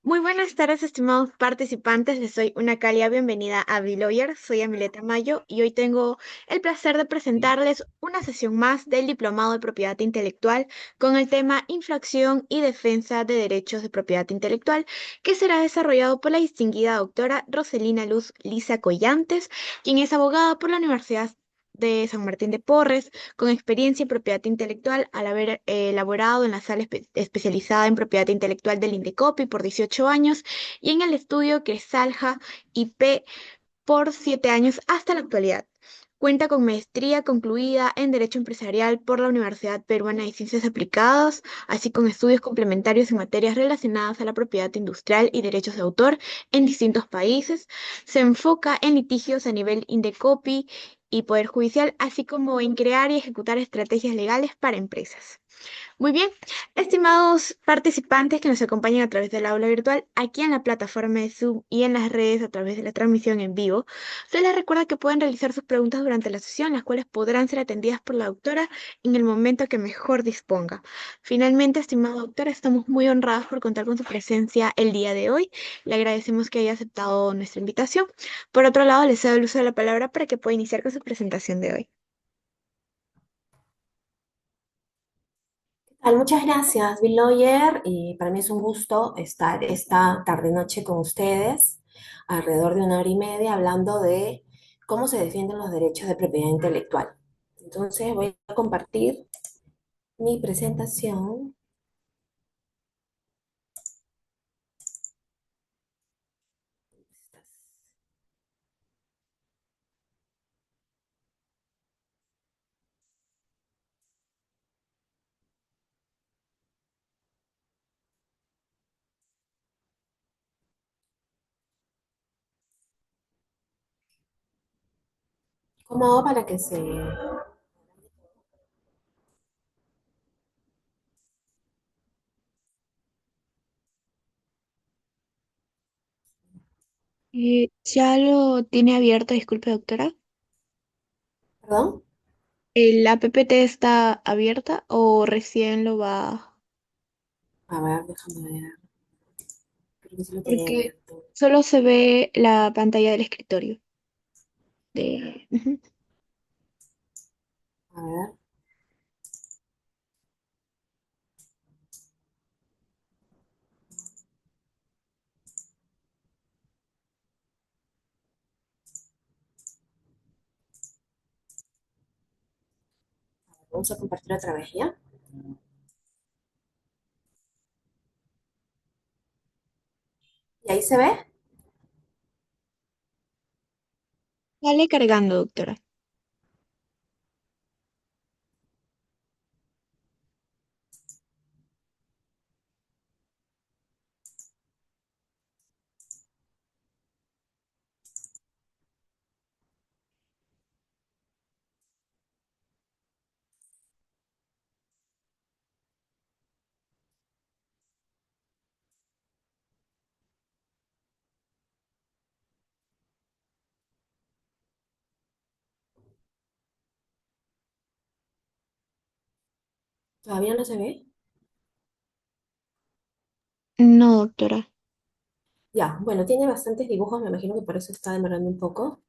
Muy buenas tardes, estimados participantes. Les doy una cálida bienvenida a Lawyer. Soy Amileta Mayo y hoy tengo el placer de presentarles una sesión más del Diplomado de Propiedad Intelectual con el tema Infracción y Defensa de Derechos de Propiedad Intelectual, que será desarrollado por la distinguida doctora Roselina Luz Lisa Collantes, quien es abogada por la Universidad de San Martín de Porres, con experiencia en propiedad intelectual al haber elaborado en la sala especializada en propiedad intelectual del Indecopi por 18 años y en el estudio Cresalja IP por 7 años hasta la actualidad. Cuenta con maestría concluida en Derecho Empresarial por la Universidad Peruana de Ciencias Aplicadas, así como estudios complementarios en materias relacionadas a la propiedad industrial y derechos de autor en distintos países. Se enfoca en litigios a nivel Indecopi y Poder Judicial, así como en crear y ejecutar estrategias legales para empresas. Muy bien, estimados participantes que nos acompañan a través del aula virtual, aquí en la plataforma de Zoom y en las redes a través de la transmisión en vivo, se les recuerda que pueden realizar sus preguntas durante la sesión, las cuales podrán ser atendidas por la doctora en el momento que mejor disponga. Finalmente, estimada doctora, estamos muy honrados por contar con su presencia el día de hoy. Le agradecemos que haya aceptado nuestra invitación. Por otro lado, les cedo el uso de la palabra para que pueda iniciar con su presentación de hoy. Muchas gracias, Bill Lawyer, y para mí es un gusto estar esta tarde-noche con ustedes, alrededor de una hora y media, hablando de cómo se defienden los derechos de propiedad intelectual. Entonces voy a compartir mi presentación. ¿Cómo hago para que se... ¿Ya lo tiene abierto, disculpe, doctora? ¿Perdón? ¿El APPT está abierta o recién lo va? A ver, déjame ver. Creo que sí lo tenía Porque abierto. solo se ve la pantalla del escritorio. Ujú. A ver, vamos a compartir otra vez, ¿ya? ¿Y ahí se ve? Sale cargando, doctora. ¿Todavía no se ve? No, doctora. Ya, bueno, tiene bastantes dibujos, me imagino que por eso está demorando un poco.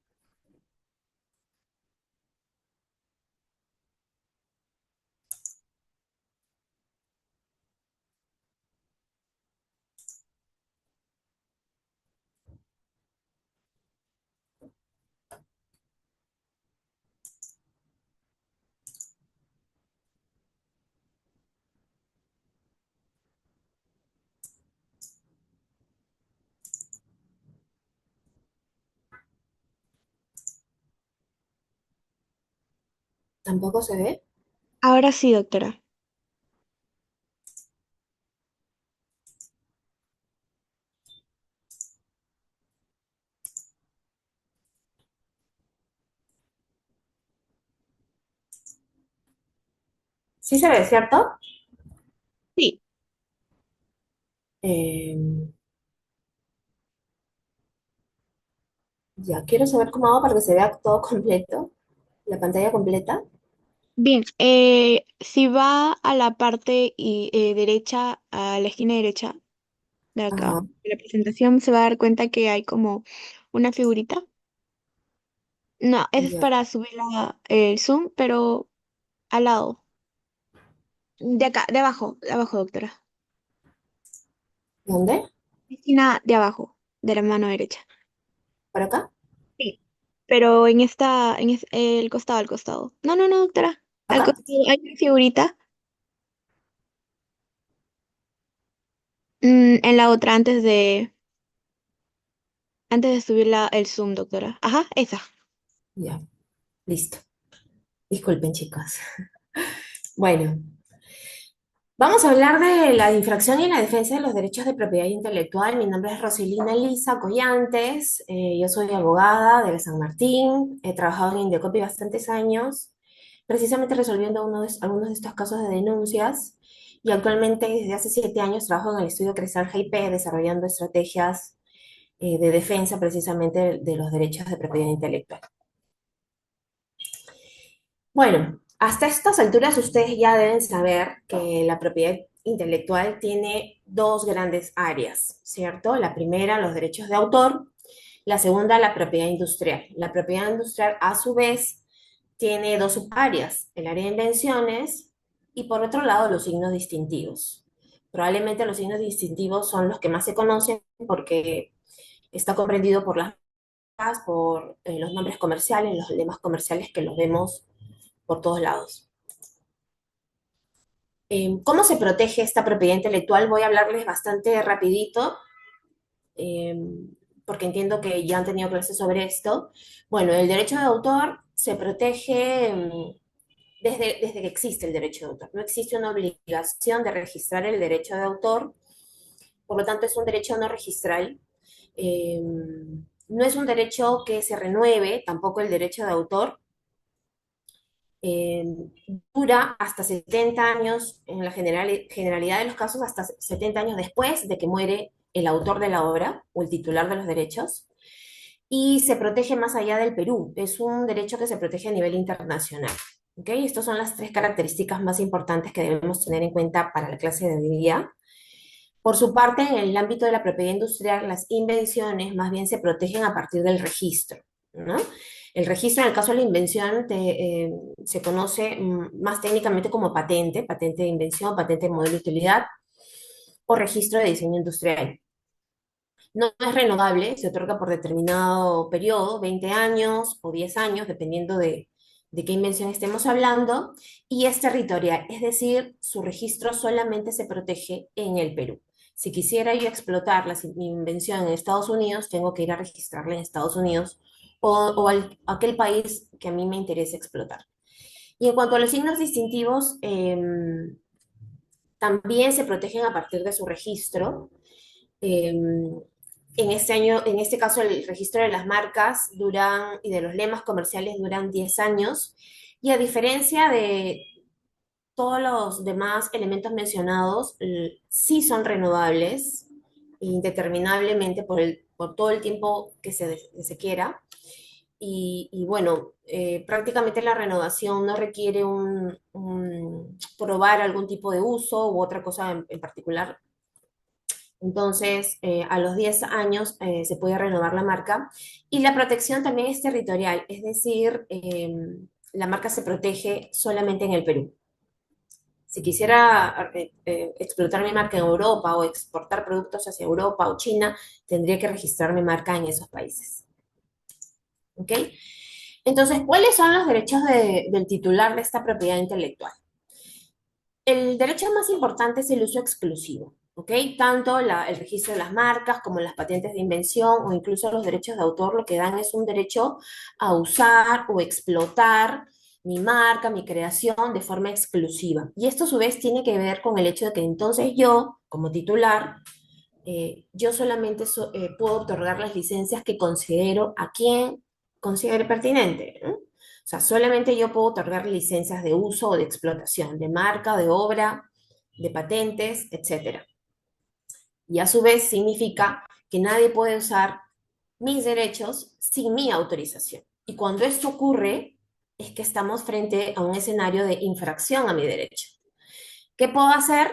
¿Tampoco se ve? Ahora sí, doctora. Sí se ve, ¿cierto? Sí. Eh, ya, quiero saber cómo hago para que se vea todo completo, la pantalla completa. Bien, si va a la parte derecha, a la esquina derecha, de acá. Ajá, En la presentación se va a dar cuenta que hay como una figurita. No, esa es ya. para subir el zoom, pero al lado. De acá, de abajo, doctora. ¿Dónde? Esquina de abajo, de la mano derecha. ¿Por acá? Sí. Pero en el costado, al costado. No, no, no, doctora. Al ¿Acá? costado hay una figurita. En la otra, antes de subir el zoom, doctora. Ajá, esa. Ya, listo. Disculpen, chicos. Bueno, vamos a hablar de la infracción y la defensa de los derechos de propiedad intelectual. Mi nombre es Roselina Elisa Collantes. Yo soy abogada de San Martín. He trabajado en Indecopi bastantes años, precisamente resolviendo algunos de estos casos de denuncias. Y actualmente, desde hace 7 años, trabajo en el estudio Cresal GIP, desarrollando estrategias de defensa precisamente de los derechos de propiedad intelectual. Bueno, hasta estas alturas ustedes ya deben saber que la propiedad intelectual tiene dos grandes áreas, ¿cierto? La primera, los derechos de autor, la segunda, la propiedad industrial. La propiedad industrial, a su vez, tiene dos subáreas, el área de invenciones y, por otro lado, los signos distintivos. Probablemente los signos distintivos son los que más se conocen porque está comprendido por las marcas, por los nombres comerciales, los lemas comerciales que los vemos por todos lados. ¿Cómo se protege esta propiedad intelectual? Voy a hablarles bastante rapidito, eh, porque entiendo que ya han tenido clases sobre esto. Bueno, el derecho de autor se protege desde que existe el derecho de autor. No existe una obligación de registrar el derecho de autor, por lo tanto es un derecho no registral. Eh, no es un derecho que se renueve, tampoco el derecho de autor, eh, dura hasta 70 años, en la generalidad de los casos, hasta 70 años después de que muere el autor de la obra o el titular de los derechos, y se protege más allá del Perú. Es un derecho que se protege a nivel internacional. ¿Okay? Estas son las tres características más importantes que debemos tener en cuenta para la clase de hoy día. Por su parte, en el ámbito de la propiedad industrial, las invenciones más bien se protegen a partir del registro, ¿no? El registro, en el caso de la invención, se conoce más técnicamente como patente, patente de invención, patente de modelo de utilidad o registro de diseño industrial. No es renovable, se otorga por determinado periodo, 20 años o 10 años, dependiendo de qué invención estemos hablando, y es territorial, es decir, su registro solamente se protege en el Perú. Si quisiera yo explotar mi invención en Estados Unidos, tengo que ir a registrarla en Estados Unidos aquel país que a mí me interesa explotar. Y en cuanto a los signos distintivos, también se protegen a partir de su registro. En este caso, el registro de las marcas y de los lemas comerciales duran 10 años. Y a diferencia de todos los demás elementos mencionados, sí son renovables indeterminablemente por todo el tiempo que se quiera. Y bueno, prácticamente la renovación no requiere probar algún tipo de uso u otra cosa en particular. Entonces, a los 10 años se puede renovar la marca y la protección también es territorial, es decir, la marca se protege solamente en el Perú. Si quisiera explotar mi marca en Europa o exportar productos hacia Europa o China, tendría que registrar mi marca en esos países. ¿Ok? Entonces, ¿cuáles son los derechos del titular de esta propiedad intelectual? El derecho más importante es el uso exclusivo, ¿ok? Tanto el registro de las marcas como las patentes de invención o incluso los derechos de autor lo que dan es un derecho a usar o explotar mi marca, mi creación de forma exclusiva. Y esto a su vez tiene que ver con el hecho de que entonces yo, como titular, yo solamente puedo otorgar las licencias que considero a quien considere pertinente, ¿no? O sea, solamente yo puedo otorgar licencias de uso o de explotación, de marca, de obra, de patentes, etcétera. Y a su vez significa que nadie puede usar mis derechos sin mi autorización. Y cuando esto ocurre, es que estamos frente a un escenario de infracción a mi derecho. ¿Qué puedo hacer?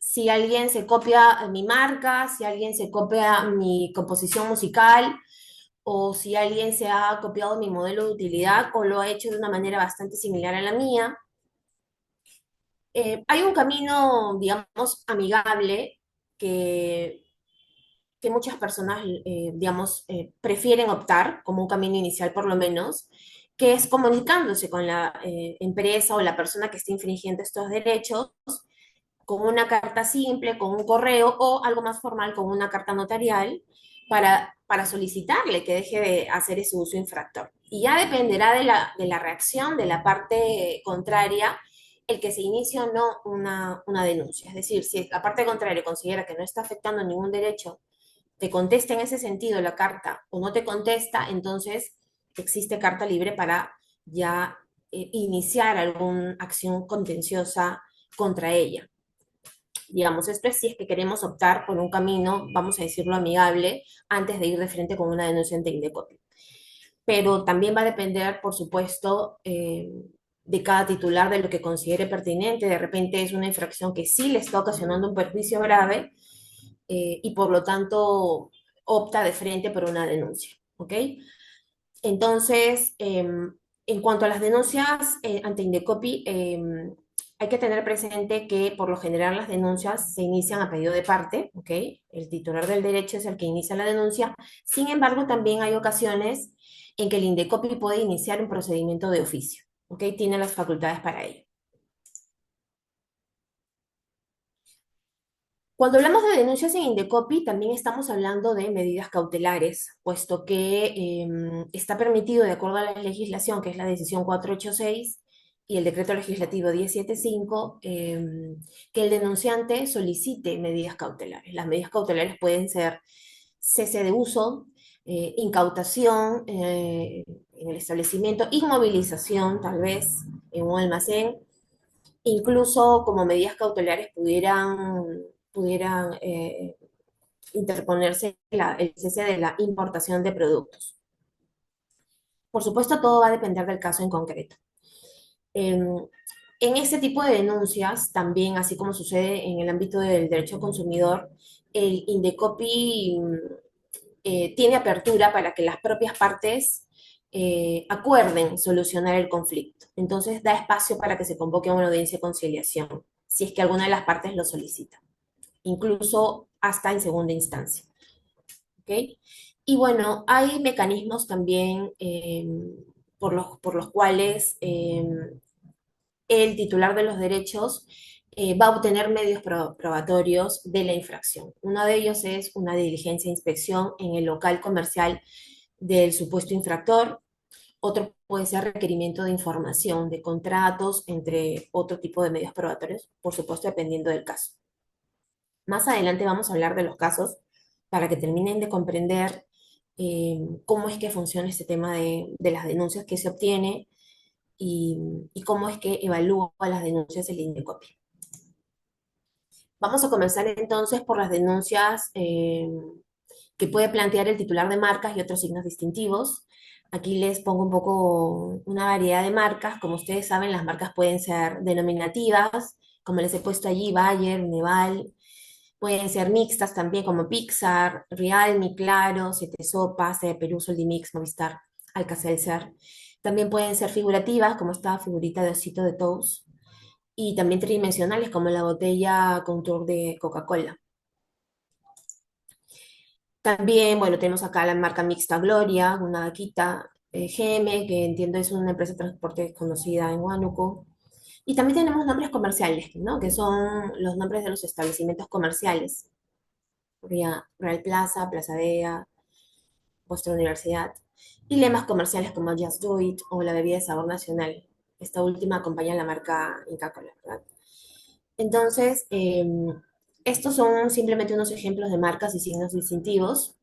si alguien se copia mi marca, si alguien se copia mi composición musical, o si alguien se ha copiado mi modelo de utilidad o lo ha hecho de una manera bastante similar a la mía. Hay un camino, digamos, amigable que, que muchas personas, digamos, prefieren optar como un camino inicial por lo menos, que es comunicándose con la empresa o la persona que está infringiendo estos derechos con una carta simple, con un correo o algo más formal, con una carta notarial, para solicitarle que deje de hacer ese uso infractor. Y ya dependerá de la reacción de la parte contraria el que se inicie o no una denuncia. Es decir, si la parte contraria considera que no está afectando ningún derecho, te contesta en ese sentido la carta o no te contesta, entonces existe carta libre para ya iniciar alguna acción contenciosa contra ella. Digamos, esto es si es que queremos optar por un camino, vamos a decirlo, amigable, antes de ir de frente con una denuncia ante Indecopi. Pero también va a depender, por supuesto, de cada titular de lo que considere pertinente. De repente es una infracción que sí le está ocasionando un perjuicio grave y por lo tanto opta de frente por una denuncia. ¿Ok? Entonces, en cuanto a las denuncias ante Indecopi, hay que tener presente que por lo general las denuncias se inician a pedido de parte, ¿ok? El titular del derecho es el que inicia la denuncia. Sin embargo, también hay ocasiones en que el Indecopi puede iniciar un procedimiento de oficio, ¿ok? Tiene las facultades para ello. Cuando hablamos de denuncias en Indecopi, también estamos hablando de medidas cautelares, puesto que está permitido, de acuerdo a la legislación, que es la decisión 486 y el decreto legislativo 1075, que el denunciante solicite medidas cautelares. Las medidas cautelares pueden ser cese de uso, incautación en el establecimiento, inmovilización tal vez en un almacén, incluso como medidas cautelares pudieran interponerse el cese de la importación de productos. Por supuesto, todo va a depender del caso en concreto. En este tipo de denuncias, también, así como sucede en el ámbito del derecho al consumidor, el Indecopi tiene apertura para que las propias partes acuerden solucionar el conflicto. Entonces, da espacio para que se convoque a una audiencia de conciliación, si es que alguna de las partes lo solicita, incluso hasta en segunda instancia. ¿Okay? Y bueno, hay mecanismos también por los cuales el titular de los derechos va a obtener medios probatorios de la infracción. Uno de ellos es una diligencia de inspección en el local comercial del supuesto infractor. Otro puede ser requerimiento de información, de contratos, entre otro tipo de medios probatorios, por supuesto, dependiendo del caso. Más adelante vamos a hablar de los casos para que terminen de comprender cómo es que funciona este tema de las denuncias que se obtiene y cómo es que evalúa las denuncias el INDECOPI. Vamos a comenzar entonces por las denuncias que puede plantear el titular de marcas y otros signos distintivos. Aquí les pongo un poco una variedad de marcas. Como ustedes saben, las marcas pueden ser denominativas, como les he puesto allí, Bayer, Neval. Pueden ser mixtas también, como Pixar, Realme, Claro, Siete Sopas, Perú, Soldimix, Movistar, Alcacelser. También pueden ser figurativas, como esta figurita de osito de Toast. Y también tridimensionales, como la botella Contour de Coca-Cola. También, bueno, tenemos acá la marca mixta Gloria, una vaquita, GM, que entiendo es una empresa de transporte conocida en Huánuco. Y también tenemos nombres comerciales, ¿no? Que son los nombres de los establecimientos comerciales. Real Plaza, Plaza Vea, vuestra universidad. Y lemas comerciales como Just Do It o la bebida de sabor nacional. Esta última acompaña la marca Inca Kola, ¿verdad? Entonces, estos son simplemente unos ejemplos de marcas y signos distintivos.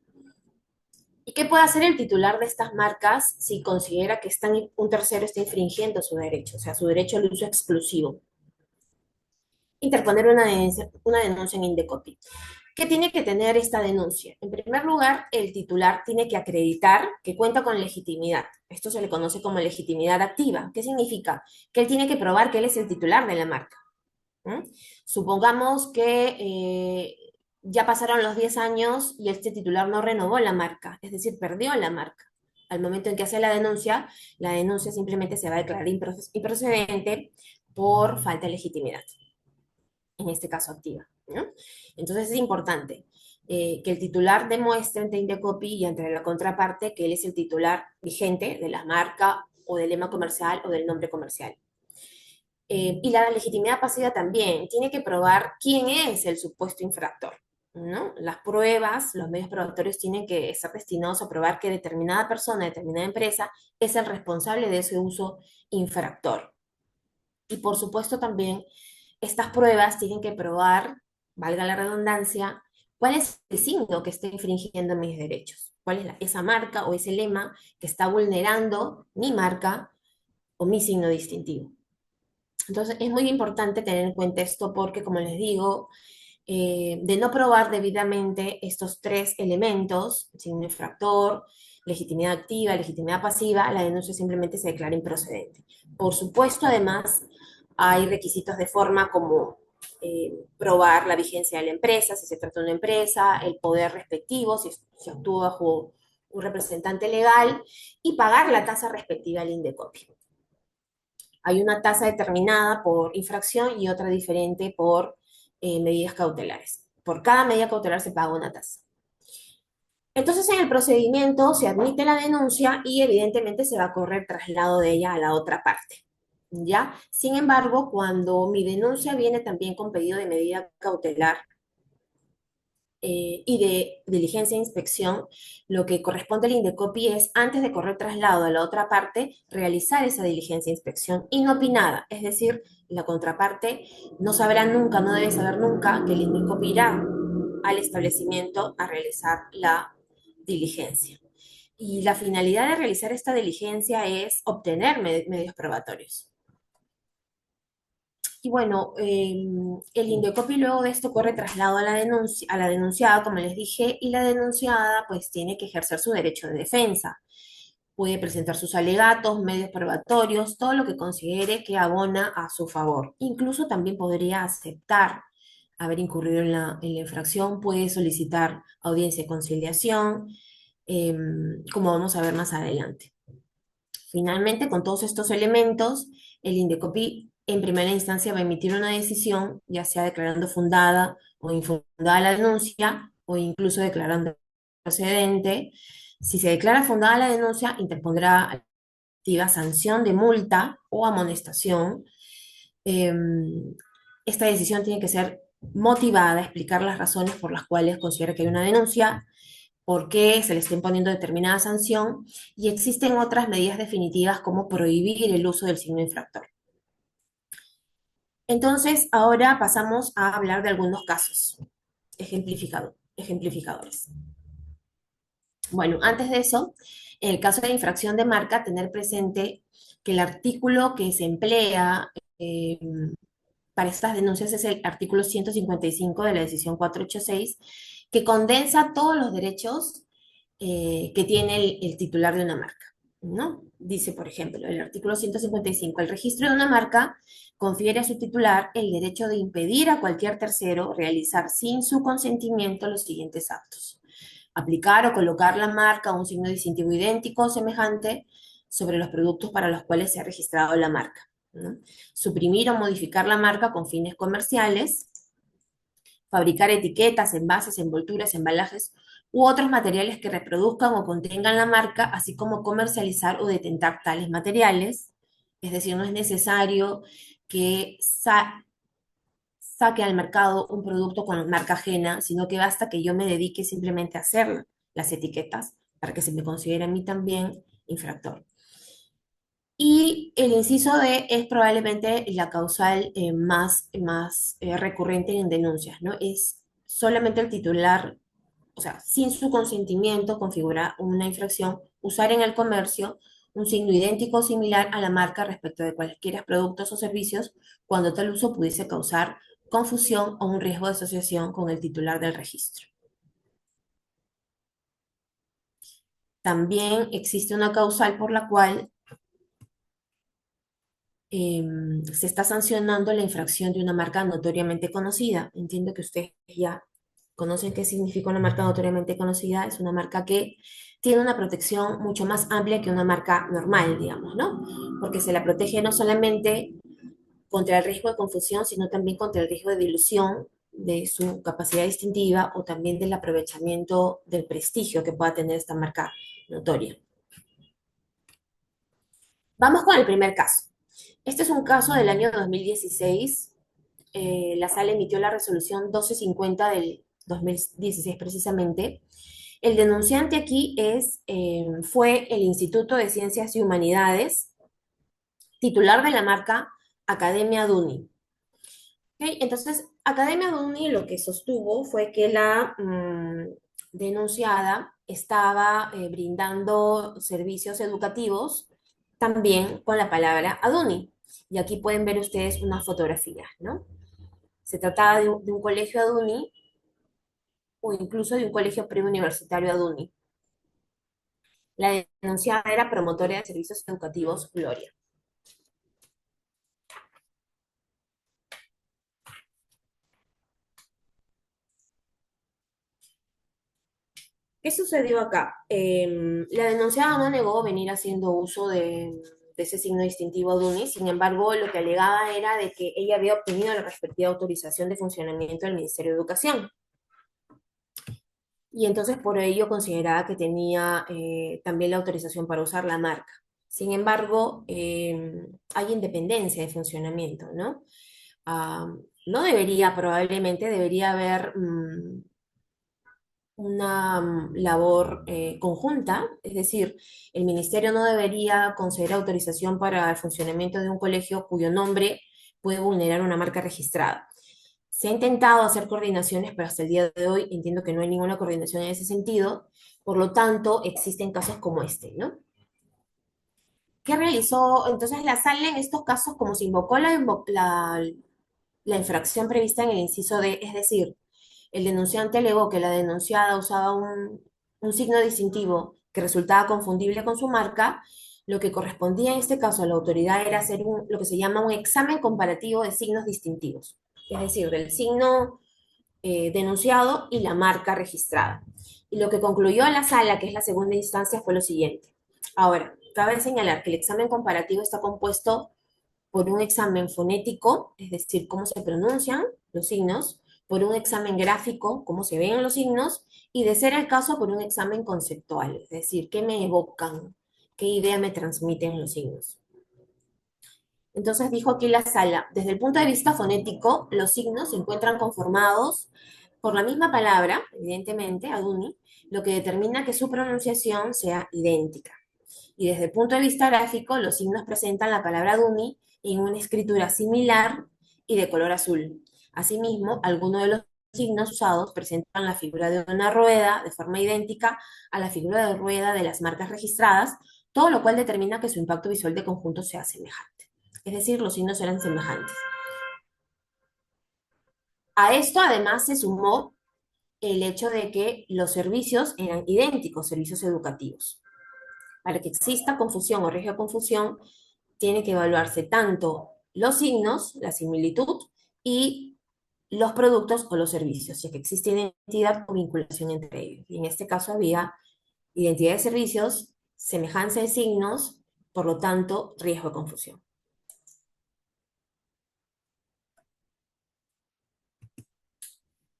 ¿Y qué puede hacer el titular de estas marcas si considera que un tercero está infringiendo su derecho, o sea, su derecho al uso exclusivo? Interponer una denuncia en Indecopi. ¿Qué tiene que tener esta denuncia? En primer lugar, el titular tiene que acreditar que cuenta con legitimidad. Esto se le conoce como legitimidad activa. ¿Qué significa? Que él tiene que probar que él es el titular de la marca. ¿Mm? Supongamos que ya pasaron los 10 años y este titular no renovó la marca, es decir, perdió la marca. Al momento en que hace la denuncia simplemente se va a declarar improcedente por falta de legitimidad, en este caso activa, ¿no? Entonces es importante que el titular demuestre ante Indecopi y ante la contraparte que él es el titular vigente de la marca o del lema comercial o del nombre comercial. Y la legitimidad pasiva también tiene que probar quién es el supuesto infractor, ¿no? Las pruebas, los medios probatorios tienen que estar destinados a probar que determinada persona, determinada empresa es el responsable de ese uso infractor. Y por supuesto también estas pruebas tienen que probar, valga la redundancia, cuál es el signo que está infringiendo mis derechos, cuál es esa marca o ese lema que está vulnerando mi marca o mi signo distintivo. Entonces es muy importante tener en cuenta esto porque, como les digo, de no probar debidamente estos tres elementos, signo infractor, legitimidad activa, legitimidad pasiva, la denuncia simplemente se declara improcedente. Por supuesto, además, hay requisitos de forma como probar la vigencia de la empresa, si se trata de una empresa, el poder respectivo, si se actúa bajo un representante legal, y pagar la tasa respectiva al Indecopi. Hay una tasa determinada por infracción y otra diferente por medidas cautelares. Por cada medida cautelar se paga una tasa. Entonces, en el procedimiento se admite la denuncia y evidentemente se va a correr traslado de ella a la otra parte. ¿Ya? Sin embargo, cuando mi denuncia viene también con pedido de medida cautelar, y de diligencia e inspección, lo que corresponde al Indecopi es, antes de correr traslado a la otra parte, realizar esa diligencia e inspección inopinada, es decir, la contraparte no sabrá nunca, no debe saber nunca que el Indecopi irá al establecimiento a realizar la diligencia. Y la finalidad de realizar esta diligencia es obtener medios probatorios. Y bueno, el Indecopi luego de esto corre traslado a la denunciada, como les dije, y la denunciada pues tiene que ejercer su derecho de defensa. Puede presentar sus alegatos, medios probatorios, todo lo que considere que abona a su favor. Incluso también podría aceptar haber incurrido en la infracción, puede solicitar audiencia de conciliación, como vamos a ver más adelante. Finalmente, con todos estos elementos, el Indecopi en primera instancia va a emitir una decisión, ya sea declarando fundada o infundada la denuncia, o incluso declarando procedente. Si se declara fundada la denuncia, interpondrá activa sanción de multa o amonestación. Esta decisión tiene que ser motivada, explicar las razones por las cuales considera que hay una denuncia, por qué se le está imponiendo determinada sanción, y existen otras medidas definitivas como prohibir el uso del signo infractor. Entonces, ahora pasamos a hablar de algunos casos ejemplificadores. Bueno, antes de eso, en el caso de infracción de marca, tener presente que el artículo que se emplea eh, para estas denuncias es el artículo 155 de la decisión 486, que condensa todos los derechos que tiene el titular de una marca, ¿no? Dice, por ejemplo, el artículo 155, el registro de una marca confiere a su titular el derecho de impedir a cualquier tercero realizar sin su consentimiento los siguientes actos: aplicar o colocar la marca o un signo distintivo idéntico o semejante sobre los productos para los cuales se ha registrado la marca, ¿no? Suprimir o modificar la marca con fines comerciales, fabricar etiquetas, envases, envolturas, embalajes u otros materiales que reproduzcan o contengan la marca, así como comercializar o detentar tales materiales. Es decir, no es necesario que saque al mercado un producto con marca ajena, sino que basta que yo me dedique simplemente a hacer las etiquetas para que se me considere a mí también infractor. Y el inciso D es probablemente la causal más recurrente en denuncias, ¿no? Es solamente el titular, o sea, sin su consentimiento, configura una infracción, usar en el comercio un signo idéntico o similar a la marca respecto de cualquiera productos o servicios, cuando tal uso pudiese causar confusión o un riesgo de asociación con el titular del registro. También existe una causal por la cual se está sancionando la infracción de una marca notoriamente conocida. Entiendo que ustedes ya conocen qué significa una marca notoriamente conocida. Es una marca que tiene una protección mucho más amplia que una marca normal, digamos, ¿no? Porque se la protege no solamente contra el riesgo de confusión, sino también contra el riesgo de dilución de su capacidad distintiva o también del aprovechamiento del prestigio que pueda tener esta marca notoria. Vamos con el primer caso. Este es un caso del año 2016. La sala emitió la resolución 1250 del 2016 precisamente. El denunciante aquí fue el Instituto de Ciencias y Humanidades, titular de la marca Academia Duni. ¿Okay? Entonces, Academia Duni lo que sostuvo fue que la denunciada estaba brindando servicios educativos también con la palabra Aduni. Y aquí pueden ver ustedes unas fotografías, ¿no? Se trataba de un colegio Aduni o incluso de un colegio preuniversitario Aduni. La denunciada era promotora de servicios educativos Gloria. ¿Qué sucedió acá? La denunciada no negó venir haciendo uso de ese signo distintivo Aduni, sin embargo, lo que alegaba era de que ella había obtenido la respectiva autorización de funcionamiento del Ministerio de Educación. Y entonces por ello consideraba que tenía también la autorización para usar la marca. Sin embargo, hay independencia de funcionamiento, ¿no? No debería, probablemente debería haber una labor conjunta, es decir, el ministerio no debería conceder autorización para el funcionamiento de un colegio cuyo nombre puede vulnerar una marca registrada. Se ha intentado hacer coordinaciones, pero hasta el día de hoy entiendo que no hay ninguna coordinación en ese sentido, por lo tanto existen casos como este, ¿no? ¿Qué realizó? Entonces la sala en estos casos, como se invocó la infracción prevista en el inciso D, es decir, el denunciante alegó que la denunciada usaba un signo distintivo que resultaba confundible con su marca, lo que correspondía en este caso a la autoridad era hacer lo que se llama un examen comparativo de signos distintivos, es decir, del signo denunciado y la marca registrada. Y lo que concluyó la sala, que es la segunda instancia, fue lo siguiente. Ahora, cabe señalar que el examen comparativo está compuesto por un examen fonético, es decir, cómo se pronuncian los signos, por un examen gráfico, cómo se ven los signos, y de ser el caso, por un examen conceptual, es decir, qué me evocan, qué idea me transmiten los signos. Entonces dijo aquí la sala, desde el punto de vista fonético, los signos se encuentran conformados por la misma palabra, evidentemente, aduni, lo que determina que su pronunciación sea idéntica. Y desde el punto de vista gráfico, los signos presentan la palabra Duni en una escritura similar y de color azul. Asimismo, algunos de los signos usados presentan la figura de una rueda de forma idéntica a la figura de rueda de las marcas registradas, todo lo cual determina que su impacto visual de conjunto sea semejante. Es decir, los signos eran semejantes. A esto además se sumó el hecho de que los servicios eran idénticos, servicios educativos. Para que exista confusión o riesgo de confusión, tiene que evaluarse tanto los signos, la similitud, y los productos o los servicios, ya que existe identidad o vinculación entre ellos. Y en este caso había identidad de servicios, semejanza de signos, por lo tanto, riesgo de confusión.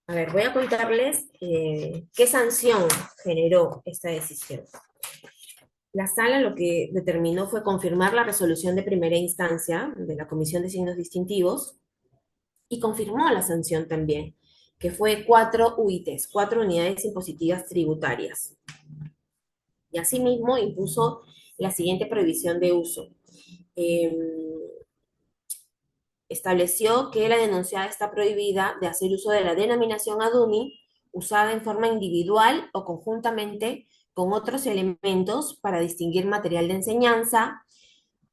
A ver, voy a contarles qué sanción generó esta decisión. La sala lo que determinó fue confirmar la resolución de primera instancia de la Comisión de Signos Distintivos y confirmó la sanción también, que fue 4 UITs, 4 unidades impositivas tributarias. Y asimismo impuso la siguiente prohibición de uso. Eh, Estableció que la denunciada está prohibida de hacer uso de la denominación ADUNI usada en forma individual o conjuntamente con otros elementos para distinguir material de enseñanza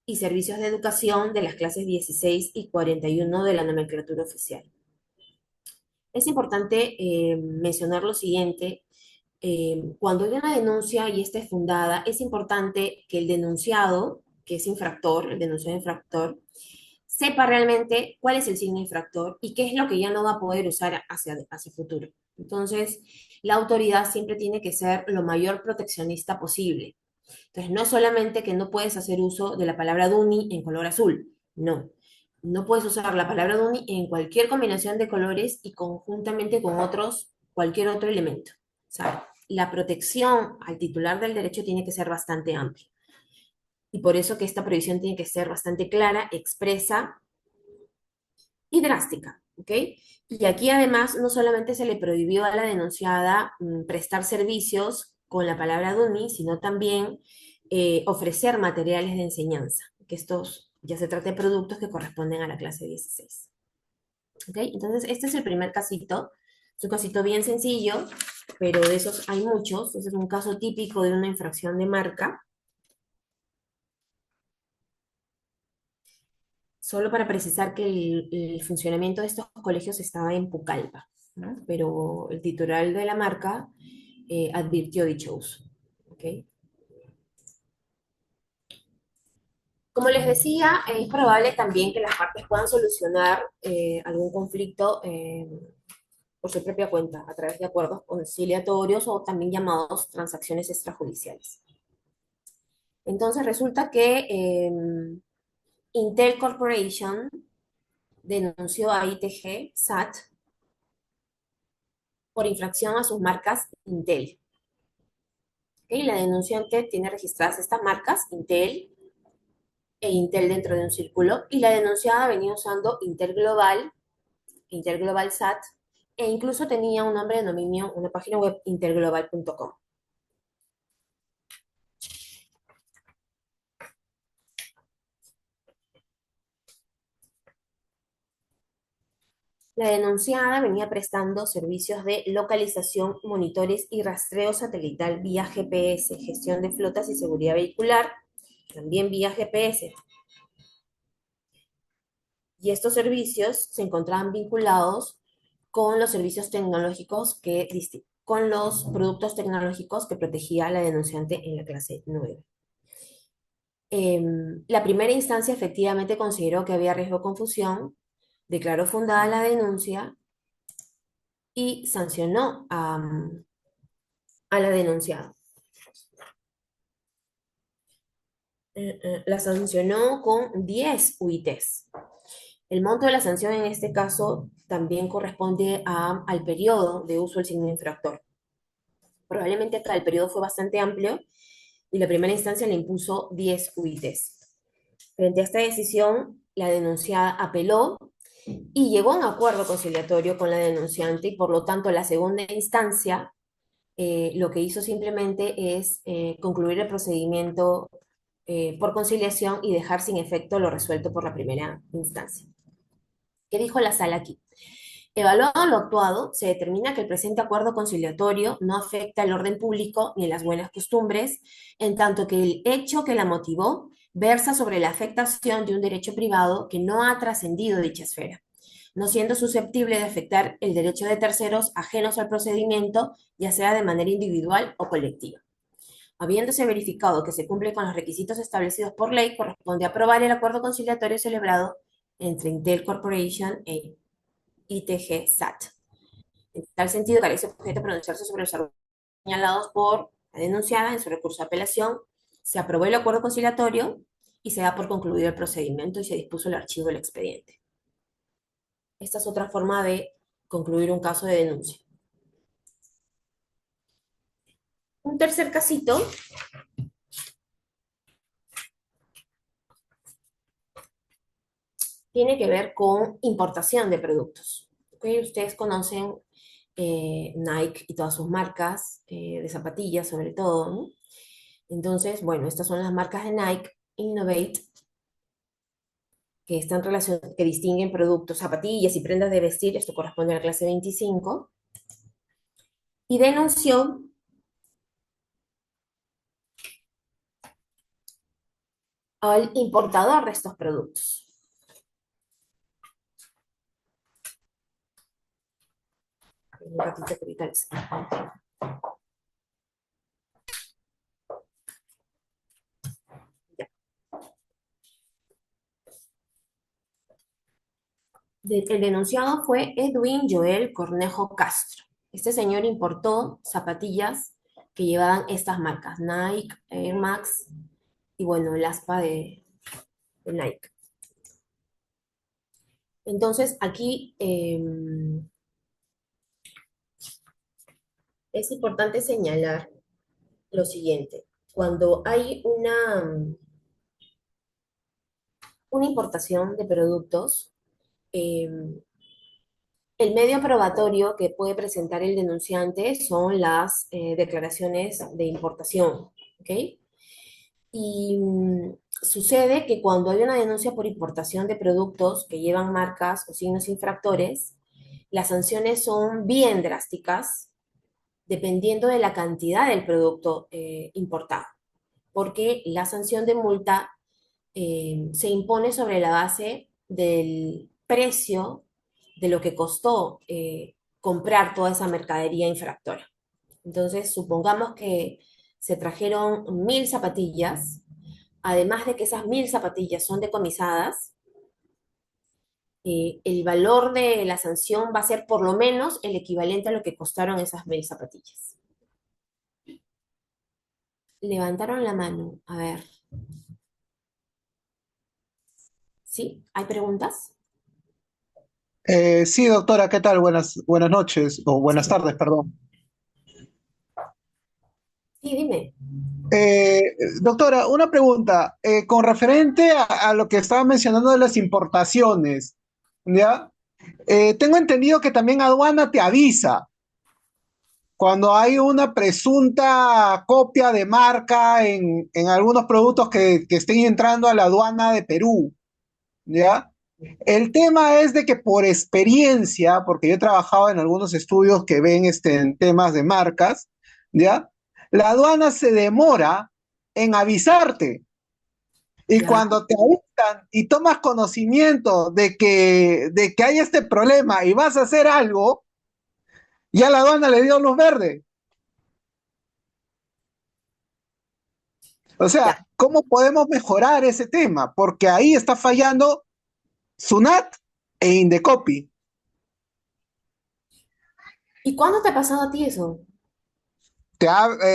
y servicios de educación de las clases 16 y 41 de la nomenclatura oficial. Es importante mencionar lo siguiente. Cuando hay una denuncia y esta es fundada, es importante que el denunciado, que es infractor, el denunciado infractor, sepa realmente cuál es el signo infractor y qué es lo que ya no va a poder usar hacia futuro. Entonces, la autoridad siempre tiene que ser lo mayor proteccionista posible. Entonces, no solamente que no puedes hacer uso de la palabra DUNI en color azul, no. No puedes usar la palabra DUNI en cualquier combinación de colores y conjuntamente con cualquier otro elemento. O sea, la protección al titular del derecho tiene que ser bastante amplia. Y por eso que esta prohibición tiene que ser bastante clara, expresa y drástica, ¿ok? Y aquí además no solamente se le prohibió a la denunciada prestar servicios con la palabra DUNI, sino también ofrecer materiales de enseñanza, que estos ya se trata de productos que corresponden a la clase 16. ¿Ok? Entonces, este es el primer casito. Es un casito bien sencillo, pero de esos hay muchos. Ese es un caso típico de una infracción de marca. Solo para precisar que el funcionamiento de estos colegios estaba en Pucallpa, ¿no? Pero el titular de la marca advirtió dicho uso. ¿Ok? Como les decía, es probable también que las partes puedan solucionar algún conflicto por su propia cuenta, a través de acuerdos conciliatorios o también llamados transacciones extrajudiciales. Entonces resulta que Intel Corporation denunció a ITG SAT por infracción a sus marcas Intel. ¿Okay? La denunciante tiene registradas estas marcas, Intel e Intel dentro de un círculo, y la denunciada venía usando Intel Global SAT, e incluso tenía un nombre de dominio, una página web, interglobal.com. La denunciada venía prestando servicios de localización, monitores y rastreo satelital vía GPS, gestión de flotas y seguridad vehicular, también vía GPS. Y estos servicios se encontraban vinculados con los servicios tecnológicos con los productos tecnológicos que protegía a la denunciante en la clase 9. La primera instancia efectivamente consideró que había riesgo de confusión, declaró fundada la denuncia y sancionó a la denunciada. La sancionó con 10 UITs. El monto de la sanción en este caso también corresponde al periodo de uso del signo infractor. Probablemente acá el periodo fue bastante amplio y la primera instancia le impuso 10 UITs. Frente a esta decisión, la denunciada apeló y llegó a un acuerdo conciliatorio con la denunciante y por lo tanto la segunda instancia lo que hizo simplemente es concluir el procedimiento por conciliación y dejar sin efecto lo resuelto por la primera instancia. ¿Qué dijo la sala aquí? Evaluado lo actuado, se determina que el presente acuerdo conciliatorio no afecta el orden público ni las buenas costumbres, en tanto que el hecho que la motivó versa sobre la afectación de un derecho privado que no ha trascendido dicha esfera, no siendo susceptible de afectar el derecho de terceros ajenos al procedimiento, ya sea de manera individual o colectiva. Habiéndose verificado que se cumple con los requisitos establecidos por ley, corresponde aprobar el acuerdo conciliatorio celebrado entre Intel Corporation e ITG SAT. En tal sentido, carece objeto de pronunciarse sobre los argumentos señalados por la denunciada en su recurso de apelación. Se aprobó el acuerdo conciliatorio y se da por concluido el procedimiento y se dispuso el archivo del expediente. Esta es otra forma de concluir un caso de denuncia. Un tercer casito tiene que ver con importación de productos. ¿Okay? Ustedes conocen Nike y todas sus marcas de zapatillas sobre todo, ¿no? Entonces, bueno, estas son las marcas de Nike, Innovate, que están que distinguen productos, zapatillas y prendas de vestir, esto corresponde a la clase 25, y denunció al importador de estos productos. Un ratito que ahorita les encuentro. Ya. El denunciado fue Edwin Joel Cornejo Castro. Este señor importó zapatillas que llevaban estas marcas, Nike, Air Max y bueno, el aspa de Nike. Entonces, aquí es importante señalar lo siguiente. Cuando hay una importación de productos, eh, el medio probatorio que puede presentar el denunciante son las declaraciones de importación, ¿ok? Y sucede que cuando hay una denuncia por importación de productos que llevan marcas o signos infractores, las sanciones son bien drásticas dependiendo de la cantidad del producto importado, porque la sanción de multa se impone sobre la base del precio de lo que costó comprar toda esa mercadería infractora. Entonces, supongamos que se trajeron 1.000 zapatillas, además de que esas 1.000 zapatillas son decomisadas, el valor de la sanción va a ser por lo menos el equivalente a lo que costaron esas 1.000 zapatillas. Levantaron la mano. A ver. ¿Sí? ¿Hay preguntas? Sí, doctora, ¿qué tal? Buenas noches, o buenas Sí. tardes, perdón. Sí, dime. Eh, Doctora, una pregunta, con referente a lo que estaba mencionando de las importaciones, ¿ya? Tengo entendido que también aduana te avisa cuando hay una presunta copia de marca en algunos productos que estén entrando a la aduana de Perú, ¿ya? El tema es de que por experiencia, porque yo he trabajado en algunos estudios que ven en temas de marcas, ¿ya? La aduana se demora en avisarte. Y Ya. cuando te avisan y tomas conocimiento de que hay este problema y vas a hacer algo, ya la aduana le dio luz verde. O Ya. sea, ¿cómo podemos mejorar ese tema? Porque ahí está fallando SUNAT e Indecopi. ¿Y cuándo te ha pasado a ti eso?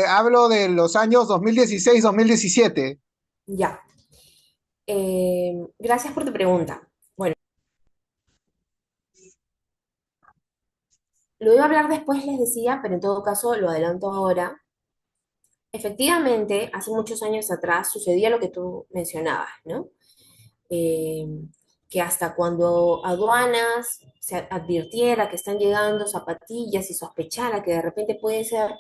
Hablo de los años 2016-2017. Ya. Gracias por tu pregunta. Bueno, lo iba a hablar después, les decía, pero en todo caso lo adelanto ahora. Efectivamente, hace muchos años atrás sucedía lo que tú mencionabas, ¿no? Eh, que hasta cuando aduanas se advirtiera que están llegando zapatillas y sospechara que de repente puede ser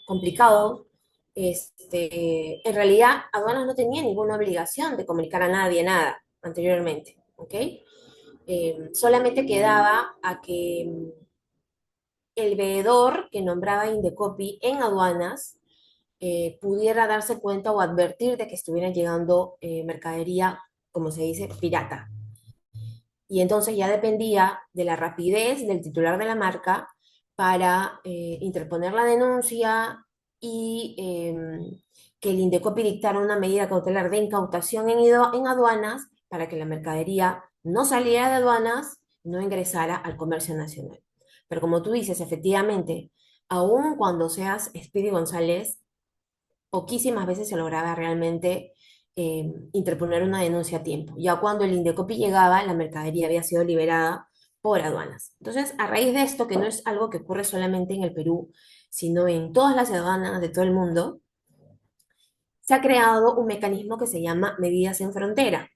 complicado, en realidad aduanas no tenía ninguna obligación de comunicar a nadie nada anteriormente, ¿ok? Solamente quedaba a que el veedor que nombraba Indecopi en aduanas pudiera darse cuenta o advertir de que estuviera llegando mercadería, como se dice, pirata. Y entonces ya dependía de la rapidez del titular de la marca para interponer la denuncia y que el Indecopi dictara una medida cautelar de incautación en aduanas para que la mercadería no saliera de aduanas, no ingresara al comercio nacional. Pero como tú dices, efectivamente, aun cuando seas Speedy González, poquísimas veces se lograba realmente interponer una denuncia a tiempo. Ya cuando el Indecopi llegaba, la mercadería había sido liberada por aduanas. Entonces, a raíz de esto, que no es algo que ocurre solamente en el Perú, sino en todas las aduanas de todo el mundo, se ha creado un mecanismo que se llama medidas en frontera.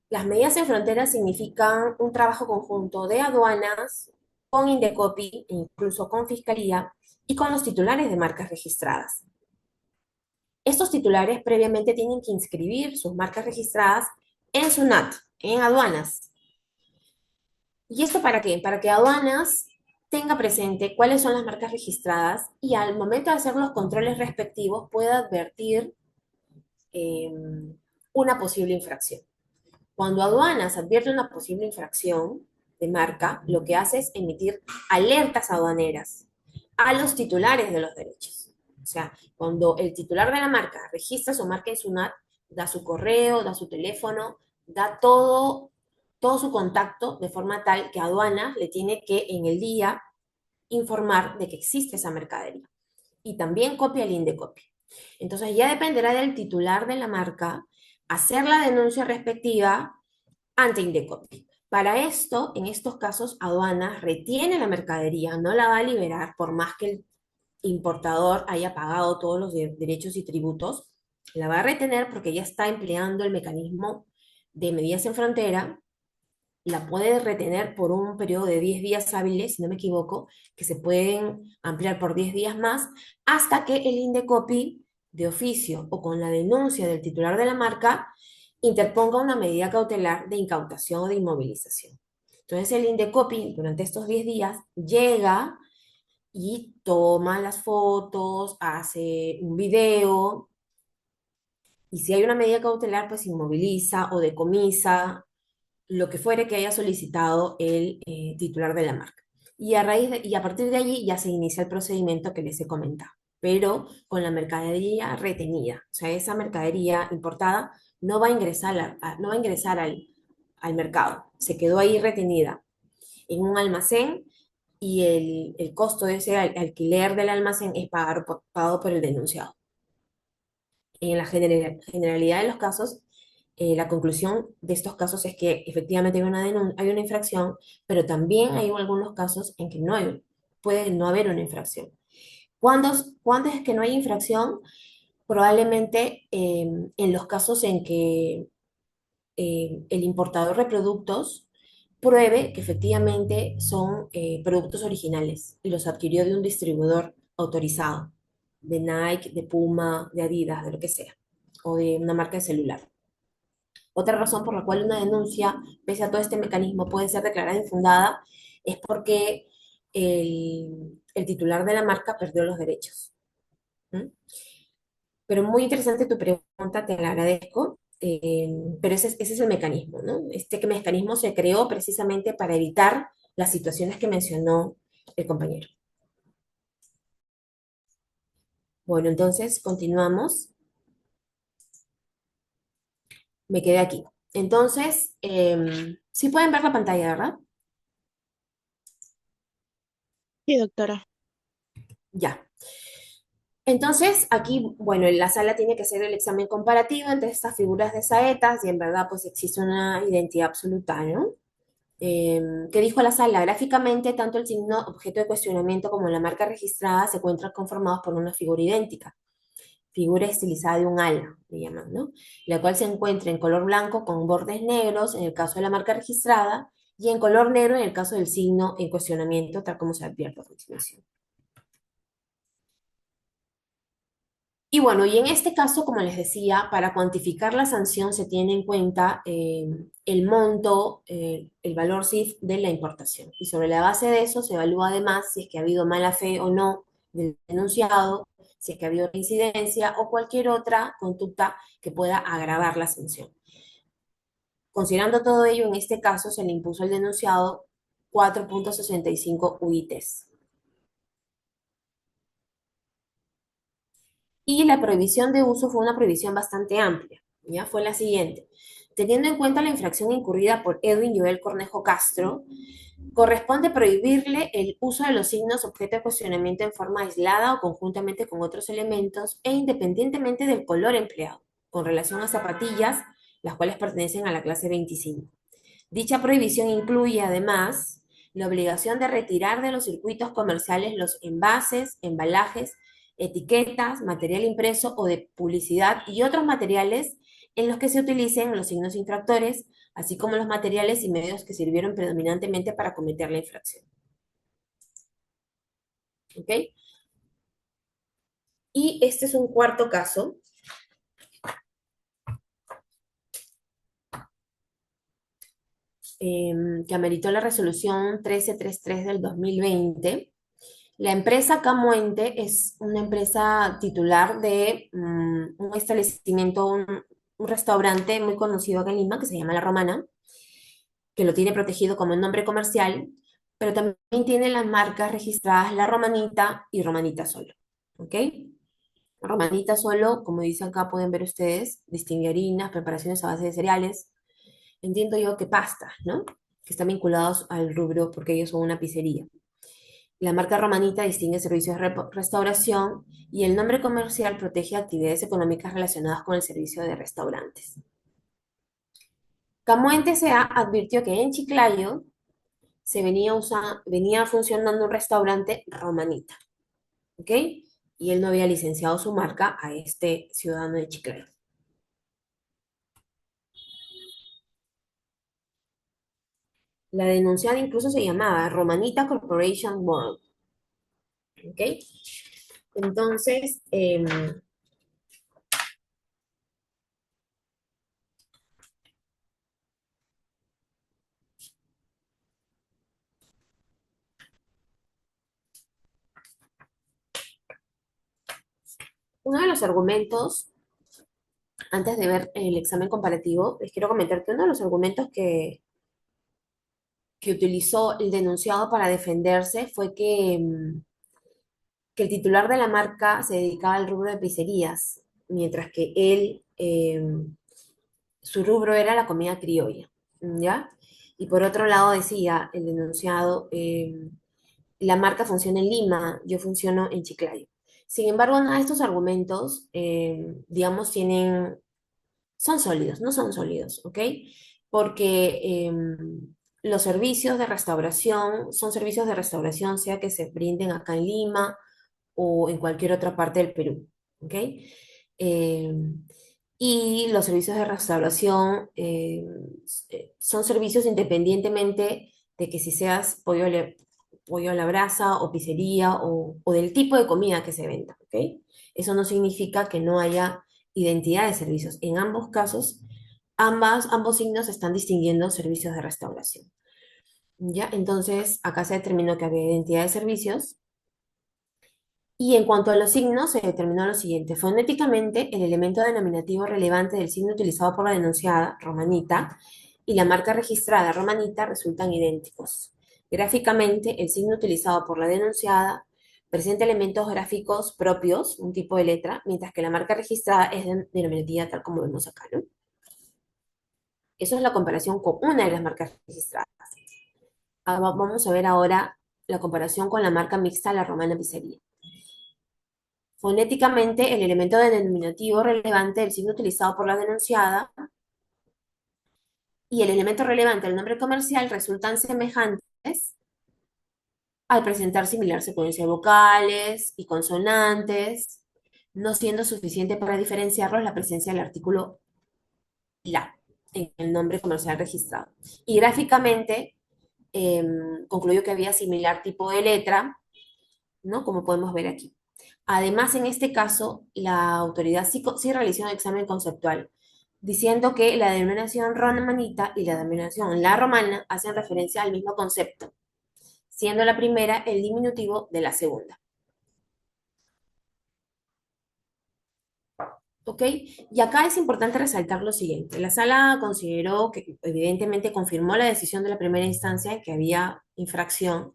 Las medidas en frontera significan un trabajo conjunto de aduanas con Indecopi, incluso con Fiscalía y con los titulares de marcas registradas. Estos titulares previamente tienen que inscribir sus marcas registradas en SUNAT, en aduanas. ¿Y esto para qué? Para que aduanas tenga presente cuáles son las marcas registradas y al momento de hacer los controles respectivos pueda advertir eh, una posible infracción. Cuando aduanas advierte una posible infracción de marca, lo que hace es emitir alertas aduaneras a los titulares de los derechos. O sea, cuando el titular de la marca registra su marca en SUNAT, da su correo, da su teléfono, da todo todo su contacto de forma tal que aduana le tiene que en el día informar de que existe esa mercadería. Y también copia el Indecopi. Entonces ya dependerá del titular de la marca hacer la denuncia respectiva ante Indecopi. Para esto, en estos casos, aduanas retiene la mercadería, no la va a liberar por más que el importador haya pagado todos los derechos y tributos, la va a retener porque ya está empleando el mecanismo de medidas en frontera, la puede retener por un periodo de 10 días hábiles, si no me equivoco, que se pueden ampliar por 10 días más, hasta que el Indecopi de oficio o con la denuncia del titular de la marca interponga una medida cautelar de incautación o de inmovilización. Entonces el Indecopi durante estos 10 días llega y toma las fotos, hace un video, y si hay una medida cautelar, pues inmoviliza o decomisa lo que fuere que haya solicitado el titular de la marca. Y a partir de allí ya se inicia el procedimiento que les he comentado, pero con la mercadería retenida. O sea, esa mercadería importada no va a ingresar, no va a ingresar al mercado. Se quedó ahí retenida en un almacén y el costo de ese alquiler del almacén es pagado por el denunciado. En la generalidad de los casos, la conclusión de estos casos es que efectivamente hay una infracción, pero también hay algunos casos en que puede no haber una infracción. ¿Cuándo, cuándo es que no hay infracción? Probablemente en los casos en que el importador de productos pruebe que efectivamente son productos originales y los adquirió de un distribuidor autorizado, de Nike, de Puma, de Adidas, de lo que sea, o de una marca de celular. Otra razón por la cual una denuncia, pese a todo este mecanismo, puede ser declarada infundada es porque el titular de la marca perdió los derechos. ¿Mm? Pero muy interesante tu pregunta, te la agradezco. Pero ese es el mecanismo, ¿no? Este mecanismo se creó precisamente para evitar las situaciones que mencionó el compañero. Bueno, entonces continuamos. Me quedé aquí. Entonces, sí pueden ver la pantalla, ¿verdad? Sí, doctora. Ya. Entonces, aquí, bueno, en la sala tiene que hacer el examen comparativo entre estas figuras de saetas y en verdad pues existe una identidad absoluta, ¿no? ¿Qué dijo la sala? Gráficamente, tanto el signo objeto de cuestionamiento como la marca registrada se encuentran conformados por una figura idéntica, figura estilizada de un ala, le llaman, ¿no? La cual se encuentra en color blanco con bordes negros en el caso de la marca registrada y en color negro en el caso del signo en cuestionamiento, tal como se advierte a continuación. Y bueno, y en este caso, como les decía, para cuantificar la sanción se tiene en cuenta el monto, el valor CIF de la importación. Y sobre la base de eso se evalúa además si es que ha habido mala fe o no del denunciado, si es que ha habido reincidencia o cualquier otra conducta que pueda agravar la sanción. Considerando todo ello, en este caso se le impuso al denunciado 4.65 UITs. Y la prohibición de uso fue una prohibición bastante amplia, ¿ya? Fue la siguiente. Teniendo en cuenta la infracción incurrida por Edwin Joel Cornejo Castro, corresponde prohibirle el uso de los signos objeto de cuestionamiento en forma aislada o conjuntamente con otros elementos e independientemente del color empleado, con relación a zapatillas, las cuales pertenecen a la clase 25. Dicha prohibición incluye además la obligación de retirar de los circuitos comerciales los envases, embalajes, etiquetas, material impreso o de publicidad y otros materiales en los que se utilicen los signos infractores, así como los materiales y medios que sirvieron predominantemente para cometer la infracción. ¿Ok? Y este es un cuarto caso que ameritó la resolución 1333 del 2020. La empresa Camuente es una empresa titular de un establecimiento, un restaurante muy conocido acá en Lima que se llama La Romana, que lo tiene protegido como el nombre comercial, pero también tiene las marcas registradas La Romanita y Romanita Solo. ¿Ok? Romanita Solo, como dice acá, pueden ver ustedes, distingue harinas, preparaciones a base de cereales. entiendo yo que pastas, ¿no? Que están vinculados al rubro porque ellos son una pizzería. La marca Romanita distingue servicios de restauración y el nombre comercial protege actividades económicas relacionadas con el servicio de restaurantes. Camuente S.A. advirtió que en Chiclayo venía funcionando un restaurante Romanita, ¿ok? Y él no había licenciado su marca a este ciudadano de Chiclayo. La denunciada incluso se llamaba Romanita Corporation World, ¿ok? Entonces, uno de los argumentos, antes de ver el examen comparativo, les quiero comentar que uno de los argumentos que utilizó el denunciado para defenderse fue que el titular de la marca se dedicaba al rubro de pizzerías, mientras que él, su rubro era la comida criolla, ¿ya? Y por otro lado decía el denunciado, la marca funciona en Lima, yo funciono en Chiclayo. Sin embargo, nada de estos argumentos, digamos, son sólidos, no son sólidos, ¿ok? Porque los servicios de restauración son servicios de restauración, sea que se brinden acá en Lima o en cualquier otra parte del Perú, ¿ok? Eh, y los servicios de restauración son servicios independientemente de que si seas pollo a la brasa o pizzería o del tipo de comida que se venda, ¿ok? Eso no significa que no haya identidad de servicios. En ambos casos, ambos signos están distinguiendo servicios de restauración. ¿Ya? Entonces, acá se determinó que había identidad de servicios. Y en cuanto a los signos, se determinó lo siguiente. Fonéticamente, el elemento denominativo relevante del signo utilizado por la denunciada, romanita, y la marca registrada, romanita, resultan idénticos. Gráficamente, el signo utilizado por la denunciada presenta elementos gráficos propios, un tipo de letra, mientras que la marca registrada es denominativa, tal como vemos acá, ¿no? Eso es la comparación con una de las marcas registradas. Vamos a ver ahora la comparación con la marca mixta La Romana Pizzería. Fonéticamente, el elemento denominativo relevante del signo utilizado por la denunciada y el elemento relevante del nombre comercial resultan semejantes al presentar similar secuencia de vocales y consonantes, no siendo suficiente para diferenciarlos la presencia del artículo la en el nombre comercial registrado. Y gráficamente, concluyó que había similar tipo de letra, ¿no? Como podemos ver aquí. Además, en este caso, la autoridad sí realizó un examen conceptual, diciendo que la denominación romanita y la denominación la romana hacen referencia al mismo concepto, siendo la primera el diminutivo de la segunda. ¿Ok? Y acá es importante resaltar lo siguiente. La sala consideró que evidentemente confirmó la decisión de la primera instancia que había infracción.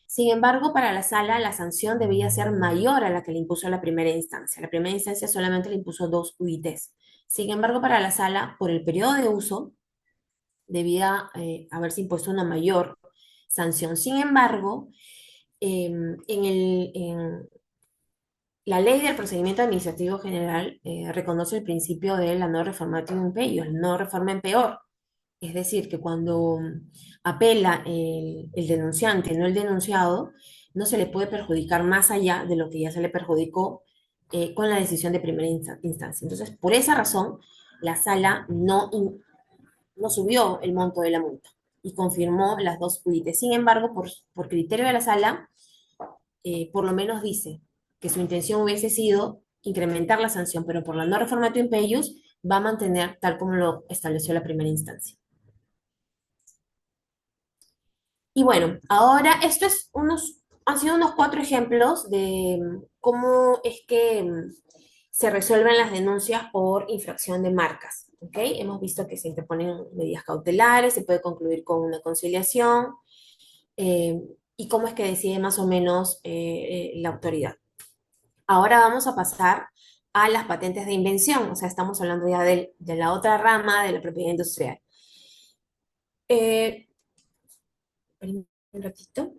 Sin embargo, para la sala la sanción debía ser mayor a la que le impuso la primera instancia. La primera instancia solamente le impuso 2 UITs. Sin embargo, para la sala, por el periodo de uso, debía haberse impuesto una mayor sanción. Sin embargo, en la ley del procedimiento administrativo general reconoce el principio de la no reformatio in peius, el no reforma en peor. Es decir, que cuando apela el denunciante, no el denunciado, no se le puede perjudicar más allá de lo que ya se le perjudicó con la decisión de primera instancia. Entonces, por esa razón, la sala no subió el monto de la multa y confirmó las 2 UIT. Sin embargo, por criterio de la sala, por lo menos dice que su intención hubiese sido incrementar la sanción, pero por la no reformatio in peius va a mantener tal como lo estableció la primera instancia. Y bueno, ahora han sido unos 4 ejemplos de cómo es que se resuelven las denuncias por infracción de marcas. ¿Ok? Hemos visto que se interponen medidas cautelares, se puede concluir con una conciliación, eh, y cómo es que decide más o menos la autoridad. Ahora vamos a pasar a las patentes de invención, o sea, estamos hablando ya de la otra rama de la propiedad industrial. Eh, esperen un ratito.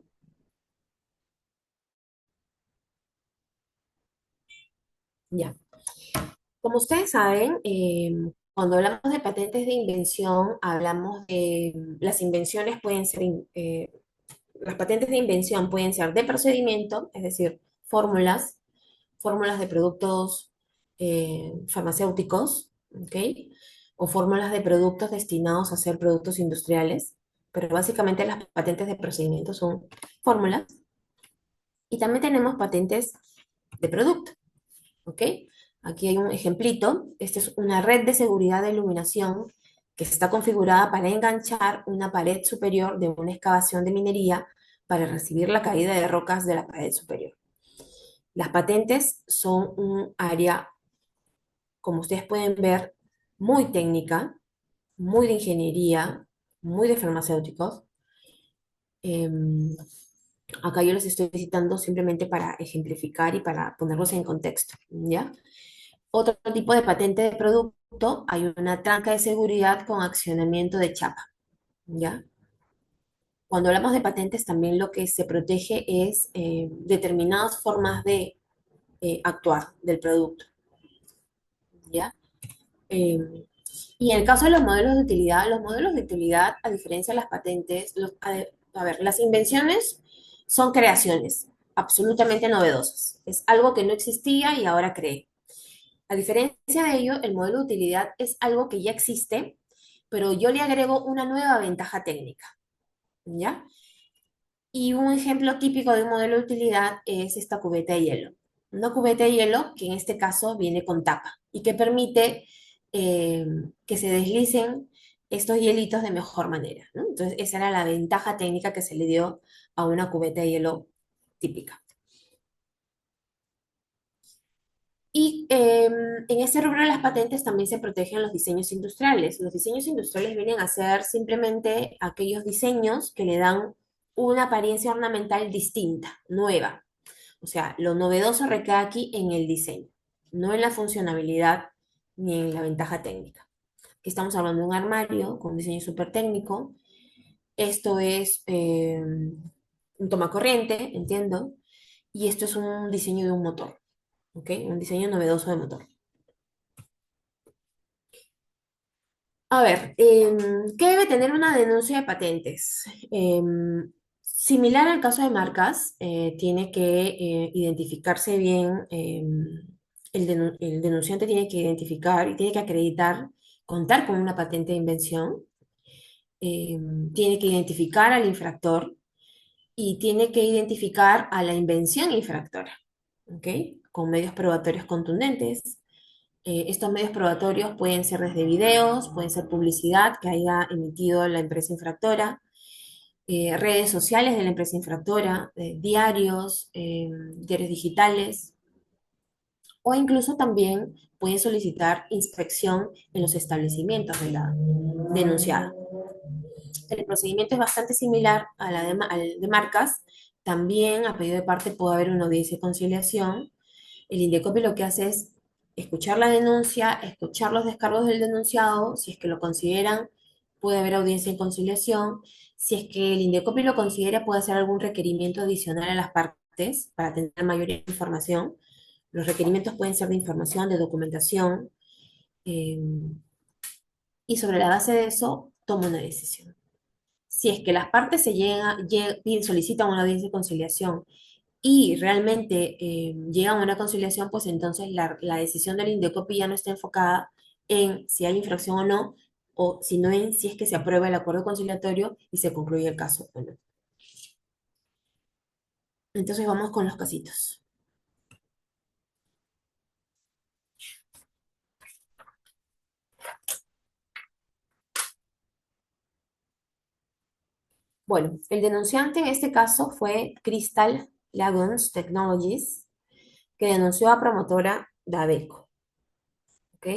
Ya. Como ustedes saben, cuando hablamos de patentes de invención, hablamos de las invenciones pueden ser, las patentes de invención pueden ser de procedimiento, es decir, fórmulas, fórmulas de productos farmacéuticos, ¿ok? O fórmulas de productos destinados a ser productos industriales, pero básicamente las patentes de procedimiento son fórmulas. Y también tenemos patentes de producto, ¿ok? Aquí hay un ejemplito. Esta es una red de seguridad de iluminación que está configurada para enganchar una pared superior de una excavación de minería para recibir la caída de rocas de la pared superior. Las patentes son un área, como ustedes pueden ver, muy técnica, muy de ingeniería, muy de farmacéuticos. Em, Acá yo les estoy citando simplemente para ejemplificar y para ponerlos en contexto, ¿ya? Otro tipo de patente de producto, hay una tranca de seguridad con accionamiento de chapa, ¿ya? Cuando hablamos de patentes, también lo que se protege es determinadas formas de actuar del producto, ¿ya? Eh, y en el caso de los modelos de utilidad, a diferencia de las patentes, a ver, las invenciones son creaciones absolutamente novedosas. Es algo que no existía y ahora cree. A diferencia de ello, el modelo de utilidad es algo que ya existe, pero yo le agrego una nueva ventaja técnica, ¿ya? Y un ejemplo típico de un modelo de utilidad es esta cubeta de hielo. Una cubeta de hielo que en este caso viene con tapa y que permite eh, que se deslicen estos hielitos de mejor manera, ¿no? Entonces, esa era la ventaja técnica que se le dio a una cubeta de hielo típica. Y en este rubro de las patentes también se protegen los diseños industriales. Los diseños industriales vienen a ser simplemente aquellos diseños que le dan una apariencia ornamental distinta, nueva. O sea, lo novedoso recae aquí en el diseño, no en la funcionalidad ni en la ventaja técnica. Aquí estamos hablando de un armario con un diseño súper técnico. Esto es un tomacorriente, entiendo, y esto es un diseño de un motor, ¿ok? Un diseño novedoso de motor. A ver, ¿qué debe tener una denuncia de patentes? Similar al caso de marcas, tiene que identificarse bien, el denunciante tiene que identificar y tiene que acreditar, contar con una patente de invención, tiene que identificar al infractor y tiene que identificar a la invención infractora, ¿ok? Con medios probatorios contundentes. Estos medios probatorios pueden ser desde videos, pueden ser publicidad que haya emitido la empresa infractora, redes sociales de la empresa infractora, diarios, diarios digitales, o incluso también pueden solicitar inspección en los establecimientos de la denunciada. El procedimiento es bastante similar a al de marcas. También a pedido de parte puede haber una audiencia de conciliación. El INDECOPI lo que hace es escuchar la denuncia, escuchar los descargos del denunciado, si es que lo consideran, puede haber audiencia en conciliación. Si es que el INDECOPI lo considera, puede hacer algún requerimiento adicional a las partes para tener mayor información. Los requerimientos pueden ser de información, de documentación, eh, y sobre la base de eso toma una decisión. Si es que las partes solicitan una audiencia de conciliación y realmente llegan a una conciliación, pues entonces la decisión del Indecopi ya no está enfocada en si hay infracción o no, o sino en si es que se aprueba el acuerdo conciliatorio y se concluye el caso o no. Entonces vamos con los casitos. Bueno, el denunciante en este caso fue Crystal Lagoons Technologies, que denunció a promotora Dadeco. ¿Ok?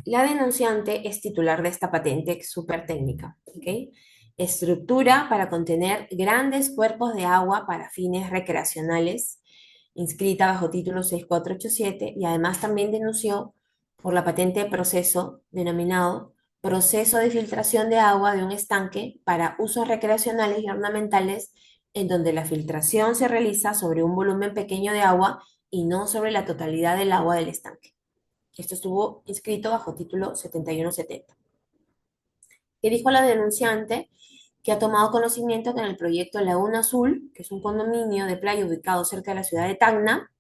La denunciante es titular de esta patente súper técnica. ¿Ok? Estructura para contener grandes cuerpos de agua para fines recreacionales, inscrita bajo título 6487, y además también denunció por la patente de proceso denominado proceso de filtración de agua de un estanque para usos recreacionales y ornamentales, en donde la filtración se realiza sobre un volumen pequeño de agua y no sobre la totalidad del agua del estanque. Esto estuvo inscrito bajo título 7170. Que dijo la denunciante que ha tomado conocimiento que en el proyecto Laguna Azul, que es un condominio de playa ubicado cerca de la ciudad de Tacna,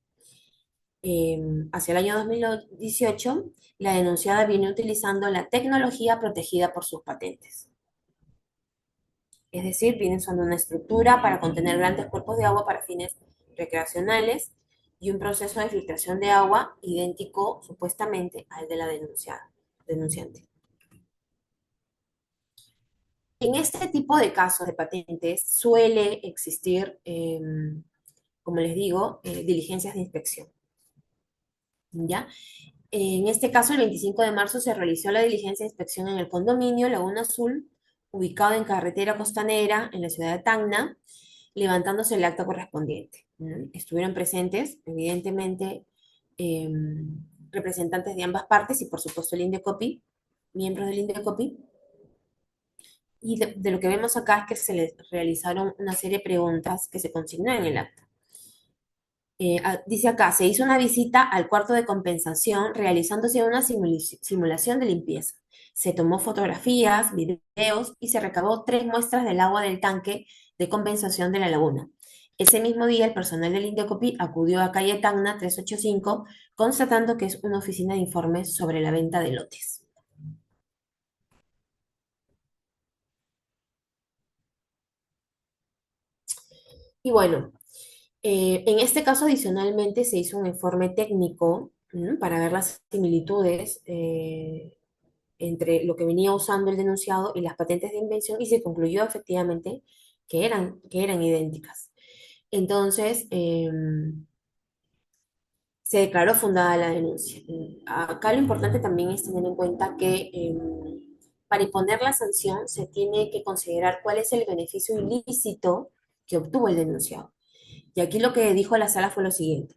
hacia el año 2018, la denunciada viene utilizando la tecnología protegida por sus patentes. Es decir, viene usando una estructura para contener grandes cuerpos de agua para fines recreacionales y un proceso de filtración de agua idéntico supuestamente al de la denunciante. En este tipo de casos de patentes suele existir, como les digo, diligencias de inspección. ¿Ya? En este caso, el 25 de marzo se realizó la diligencia de inspección en el condominio Laguna Azul, ubicado en carretera costanera en la ciudad de Tacna, levantándose el acta correspondiente. Estuvieron presentes, evidentemente, eh, representantes de ambas partes y, por supuesto, el Indecopi, miembros del Indecopi. Y de lo que vemos acá es que se les realizaron una serie de preguntas que se consignan en el acta. Dice acá, se hizo una visita al cuarto de compensación realizándose una simulación de limpieza. Se tomó fotografías, videos y se recabó 3 muestras del agua del tanque de compensación de la laguna. Ese mismo día, el personal del Indecopi acudió a calle Tacna 385, constatando que es una oficina de informes sobre la venta de lotes. Y bueno, en este caso, adicionalmente, se hizo un informe técnico para ver las similitudes entre lo que venía usando el denunciado y las patentes de invención y se concluyó efectivamente que eran idénticas. Entonces, se declaró fundada la denuncia. Acá lo importante también es tener en cuenta que para imponer la sanción se tiene que considerar cuál es el beneficio ilícito que obtuvo el denunciado. Y aquí lo que dijo la sala fue lo siguiente.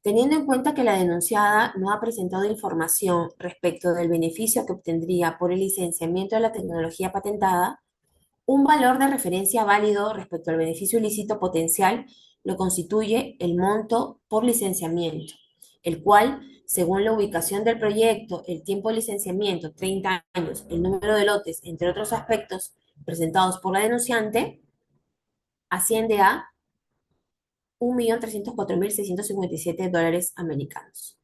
Teniendo en cuenta que la denunciada no ha presentado información respecto del beneficio que obtendría por el licenciamiento de la tecnología patentada, un valor de referencia válido respecto al beneficio ilícito potencial lo constituye el monto por licenciamiento, el cual, según la ubicación del proyecto, el tiempo de licenciamiento, 30 años, el número de lotes, entre otros aspectos presentados por la denunciante, asciende a 1.304.657 dólares americanos.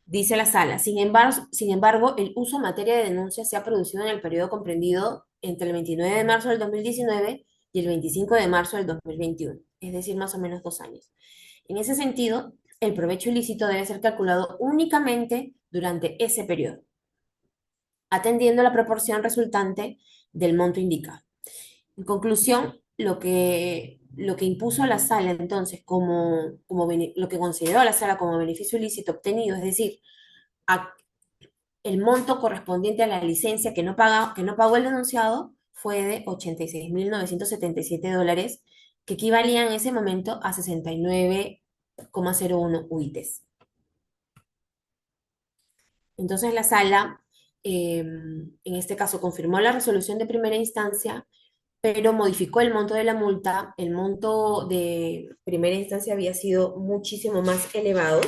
Dice la sala, sin embargo, el uso en materia de denuncia se ha producido en el periodo comprendido entre el 29 de marzo del 2019 y el 25 de marzo del 2021, es decir, más o menos 2 años. En ese sentido, el provecho ilícito debe ser calculado únicamente durante ese periodo, atendiendo la proporción resultante del monto indicado. En conclusión, lo que impuso la sala entonces lo que consideró la sala como beneficio ilícito obtenido, es decir, el monto correspondiente a la licencia que no pagó el denunciado fue de 86.977 dólares, que equivalían en ese momento a 69,01 UITs. Entonces la sala, en este caso, confirmó la resolución de primera instancia, pero modificó el monto de la multa. El monto de primera instancia había sido muchísimo más elevado.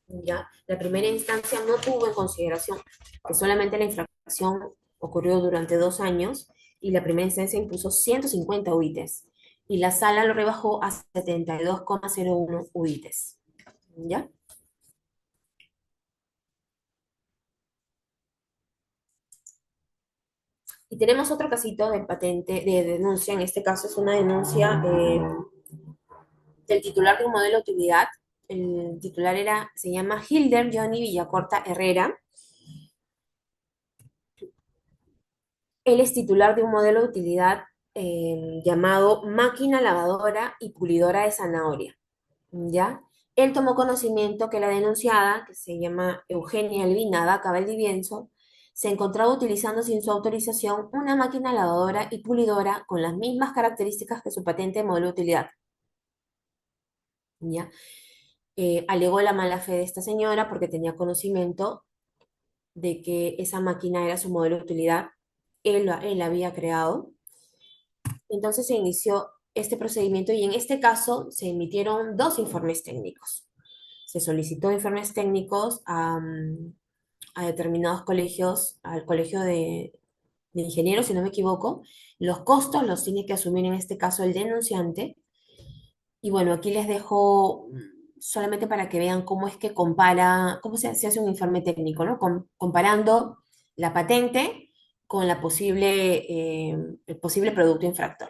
¿Ya? La primera instancia no tuvo en consideración que solamente la infracción ocurrió durante 2 años y la primera instancia impuso 150 UITs y la sala lo rebajó a 72,01 UITs. ¿Ya? Y tenemos otro casito de patente, de denuncia. En este caso es una denuncia del titular de un modelo de utilidad. El titular se llama Hilder Johnny Villacorta Herrera. Él es titular de un modelo de utilidad llamado máquina lavadora y pulidora de zanahoria. ¿Ya? Él tomó conocimiento que la denunciada, que se llama Eugenia Elvina Daca Valdivienzo, se encontraba utilizando sin su autorización una máquina lavadora y pulidora con las mismas características que su patente de modelo de utilidad. ¿Ya? Alegó la mala fe de esta señora porque tenía conocimiento de que esa máquina era su modelo de utilidad, él la había creado. Entonces se inició este procedimiento y en este caso se emitieron dos informes técnicos. Se solicitó informes técnicos a determinados colegios, al colegio de ingenieros, si no me equivoco. Los costos los tiene que asumir en este caso el denunciante. Y bueno, aquí les dejo solamente para que vean cómo es que compara, cómo se hace un informe técnico, ¿no? Comparando la patente con el posible producto infractor.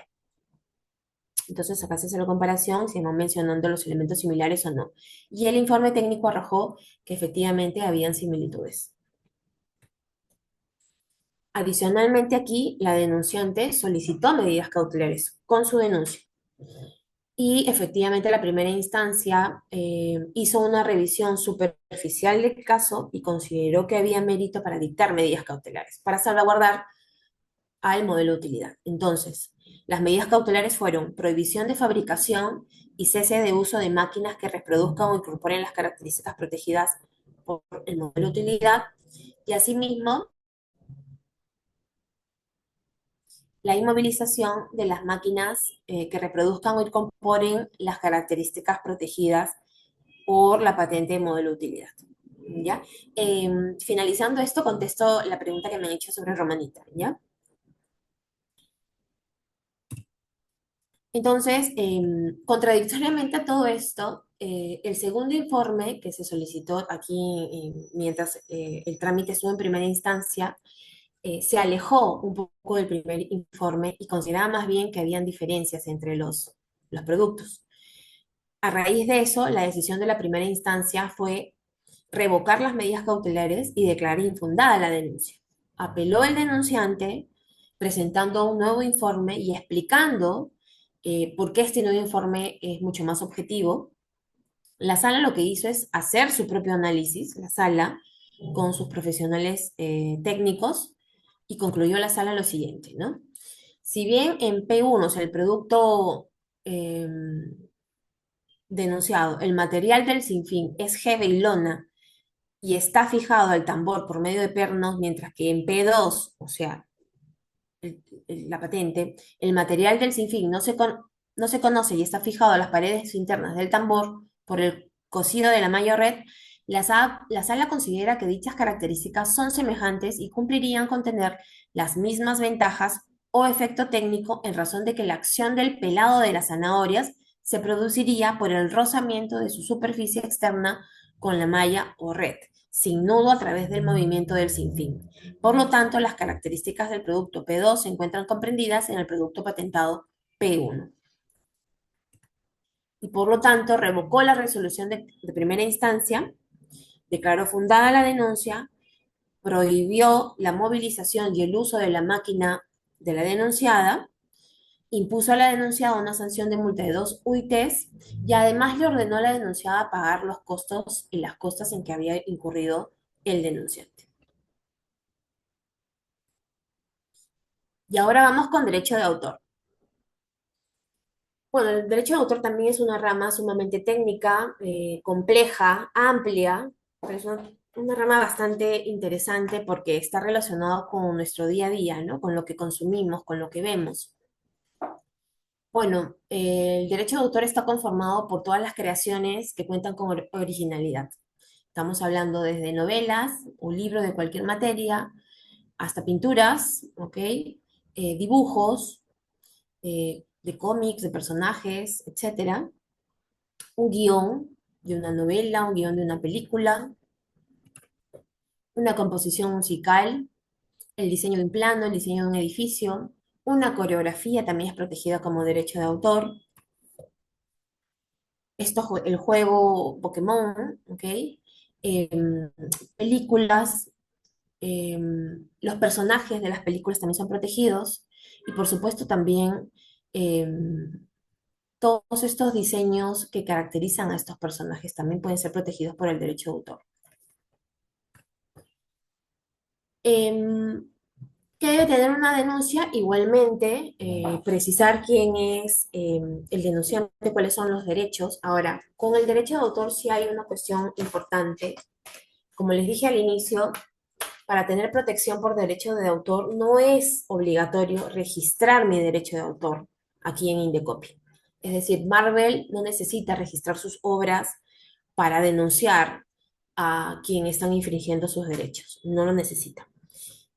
Entonces acá se hace la comparación, si van mencionando los elementos similares o no. Y el informe técnico arrojó que efectivamente habían similitudes. Adicionalmente aquí, la denunciante solicitó medidas cautelares con su denuncia. Y efectivamente la primera instancia hizo una revisión superficial del caso y consideró que había mérito para dictar medidas cautelares, para salvaguardar al modelo de utilidad. Entonces, las medidas cautelares fueron prohibición de fabricación y cese de uso de máquinas que reproduzcan o incorporen las características protegidas por el modelo de utilidad y asimismo la inmovilización de las máquinas que reproduzcan o incorporen las características protegidas por la patente de modelo de utilidad. ¿Ya? Finalizando esto, contesto la pregunta que me han hecho sobre Romanita, ¿ya? Entonces, contradictoriamente a todo esto, el segundo informe que se solicitó aquí mientras el trámite estuvo en primera instancia, se alejó un poco del primer informe y consideraba más bien que habían diferencias entre los productos. A raíz de eso, la decisión de la primera instancia fue revocar las medidas cautelares y declarar infundada la denuncia. Apeló el denunciante presentando un nuevo informe y explicando por qué este nuevo informe es mucho más objetivo. La sala lo que hizo es hacer su propio análisis, la sala, con sus profesionales técnicos, y concluyó la sala lo siguiente, ¿no? Si bien en P1, o sea, el producto eh, denunciado, el material del sinfín es jeve y lona y está fijado al tambor por medio de pernos, mientras que en P2, o sea, la patente, el material del sinfín no se conoce y está fijado a las paredes internas del tambor por el cosido de la mayor red, la sala considera que dichas características son semejantes y cumplirían con tener las mismas ventajas o efecto técnico en razón de que la acción del pelado de las zanahorias se produciría por el rozamiento de su superficie externa con la malla o red, sin nudo a través del movimiento del sinfín. Por lo tanto, las características del producto P2 se encuentran comprendidas en el producto patentado P1. Y por lo tanto, revocó la resolución de primera instancia, declaró fundada la denuncia, prohibió la movilización y el uso de la máquina de la denunciada, impuso a la denunciada una sanción de multa de 2 UITs y además le ordenó a la denunciada pagar los costos y las costas en que había incurrido el denunciante. Y ahora vamos con derecho de autor. Bueno, el derecho de autor también es una rama sumamente técnica, compleja, amplia, pero es una rama bastante interesante porque está relacionado con nuestro día a día, ¿no? Con lo que consumimos, con lo que vemos. Bueno, el derecho de autor está conformado por todas las creaciones que cuentan con originalidad. Estamos hablando desde novelas, un libro de cualquier materia, hasta pinturas, ¿ok? Dibujos, de cómics, de personajes, etcétera. Un guión de una novela, un guión de una película, una composición musical, el diseño de un plano, el diseño de un edificio, una coreografía también es protegida como derecho de autor. El juego Pokémon, ¿ok? Em, películas, los personajes de las películas también son protegidos y por supuesto también em, todos estos diseños que caracterizan a estos personajes también pueden ser protegidos por el derecho de autor. Em, que debe tener una denuncia, igualmente precisar quién es el denunciante, cuáles son los derechos. Ahora, con el derecho de autor sí hay una cuestión importante. Como les dije al inicio, para tener protección por derecho de autor no es obligatorio registrar mi derecho de autor aquí en Indecopy. Es decir, Marvel no necesita registrar sus obras para denunciar a quien están infringiendo sus derechos. No lo necesita.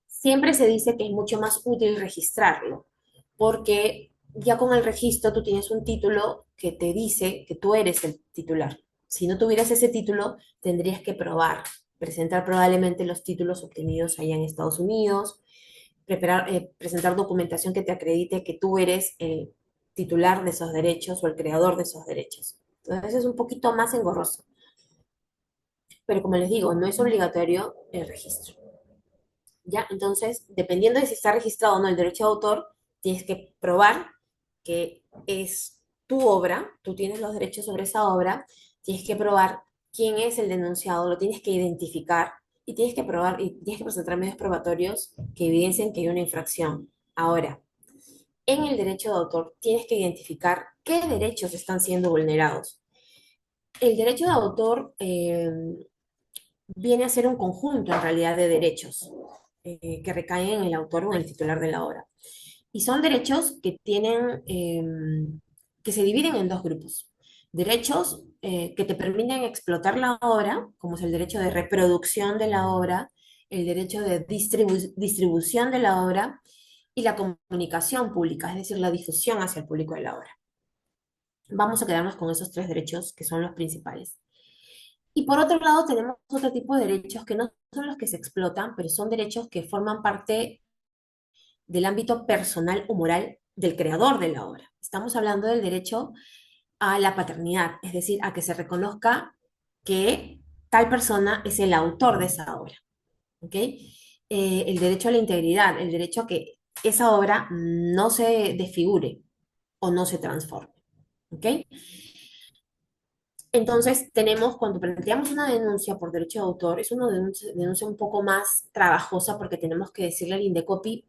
Siempre se dice que es mucho más útil registrarlo, porque ya con el registro tú tienes un título que te dice que tú eres el titular. Si no tuvieras ese título, tendrías que probar, presentar probablemente los títulos obtenidos allá en Estados Unidos, presentar documentación que te acredite que tú eres el titular de esos derechos o el creador de esos derechos. Entonces es un poquito más engorroso. Pero como les digo, no es obligatorio el registro. ¿Ya? Entonces, dependiendo de si está registrado o no el derecho de autor, tienes que probar que es tu obra, tú tienes los derechos sobre esa obra, tienes que probar quién es el denunciado, lo tienes que identificar y tienes que probar y tienes que presentar medios probatorios que evidencien que hay una infracción. Ahora, en el derecho de autor tienes que identificar qué derechos están siendo vulnerados. El derecho de autor viene a ser un conjunto en realidad de derechos que recaen en el autor o en el titular de la obra. Y son derechos que tienen, que se dividen en dos grupos. Derechos que te permiten explotar la obra, como es el derecho de reproducción de la obra, el derecho de distribución de la obra y la comunicación pública, es decir, la difusión hacia el público de la obra. Vamos a quedarnos con esos tres derechos que son los principales. Y por otro lado, tenemos otro tipo de derechos que no son los que se explotan, pero son derechos que forman parte del ámbito personal o moral del creador de la obra. Estamos hablando del derecho a la paternidad, es decir, a que se reconozca que tal persona es el autor de esa obra. ¿Ok? El derecho a la integridad, el derecho a que esa obra no se desfigure o no se transforme. ¿Ok? Entonces, tenemos, cuando planteamos una denuncia por derecho de autor, es una denuncia un poco más trabajosa porque tenemos que decirle al Indecopi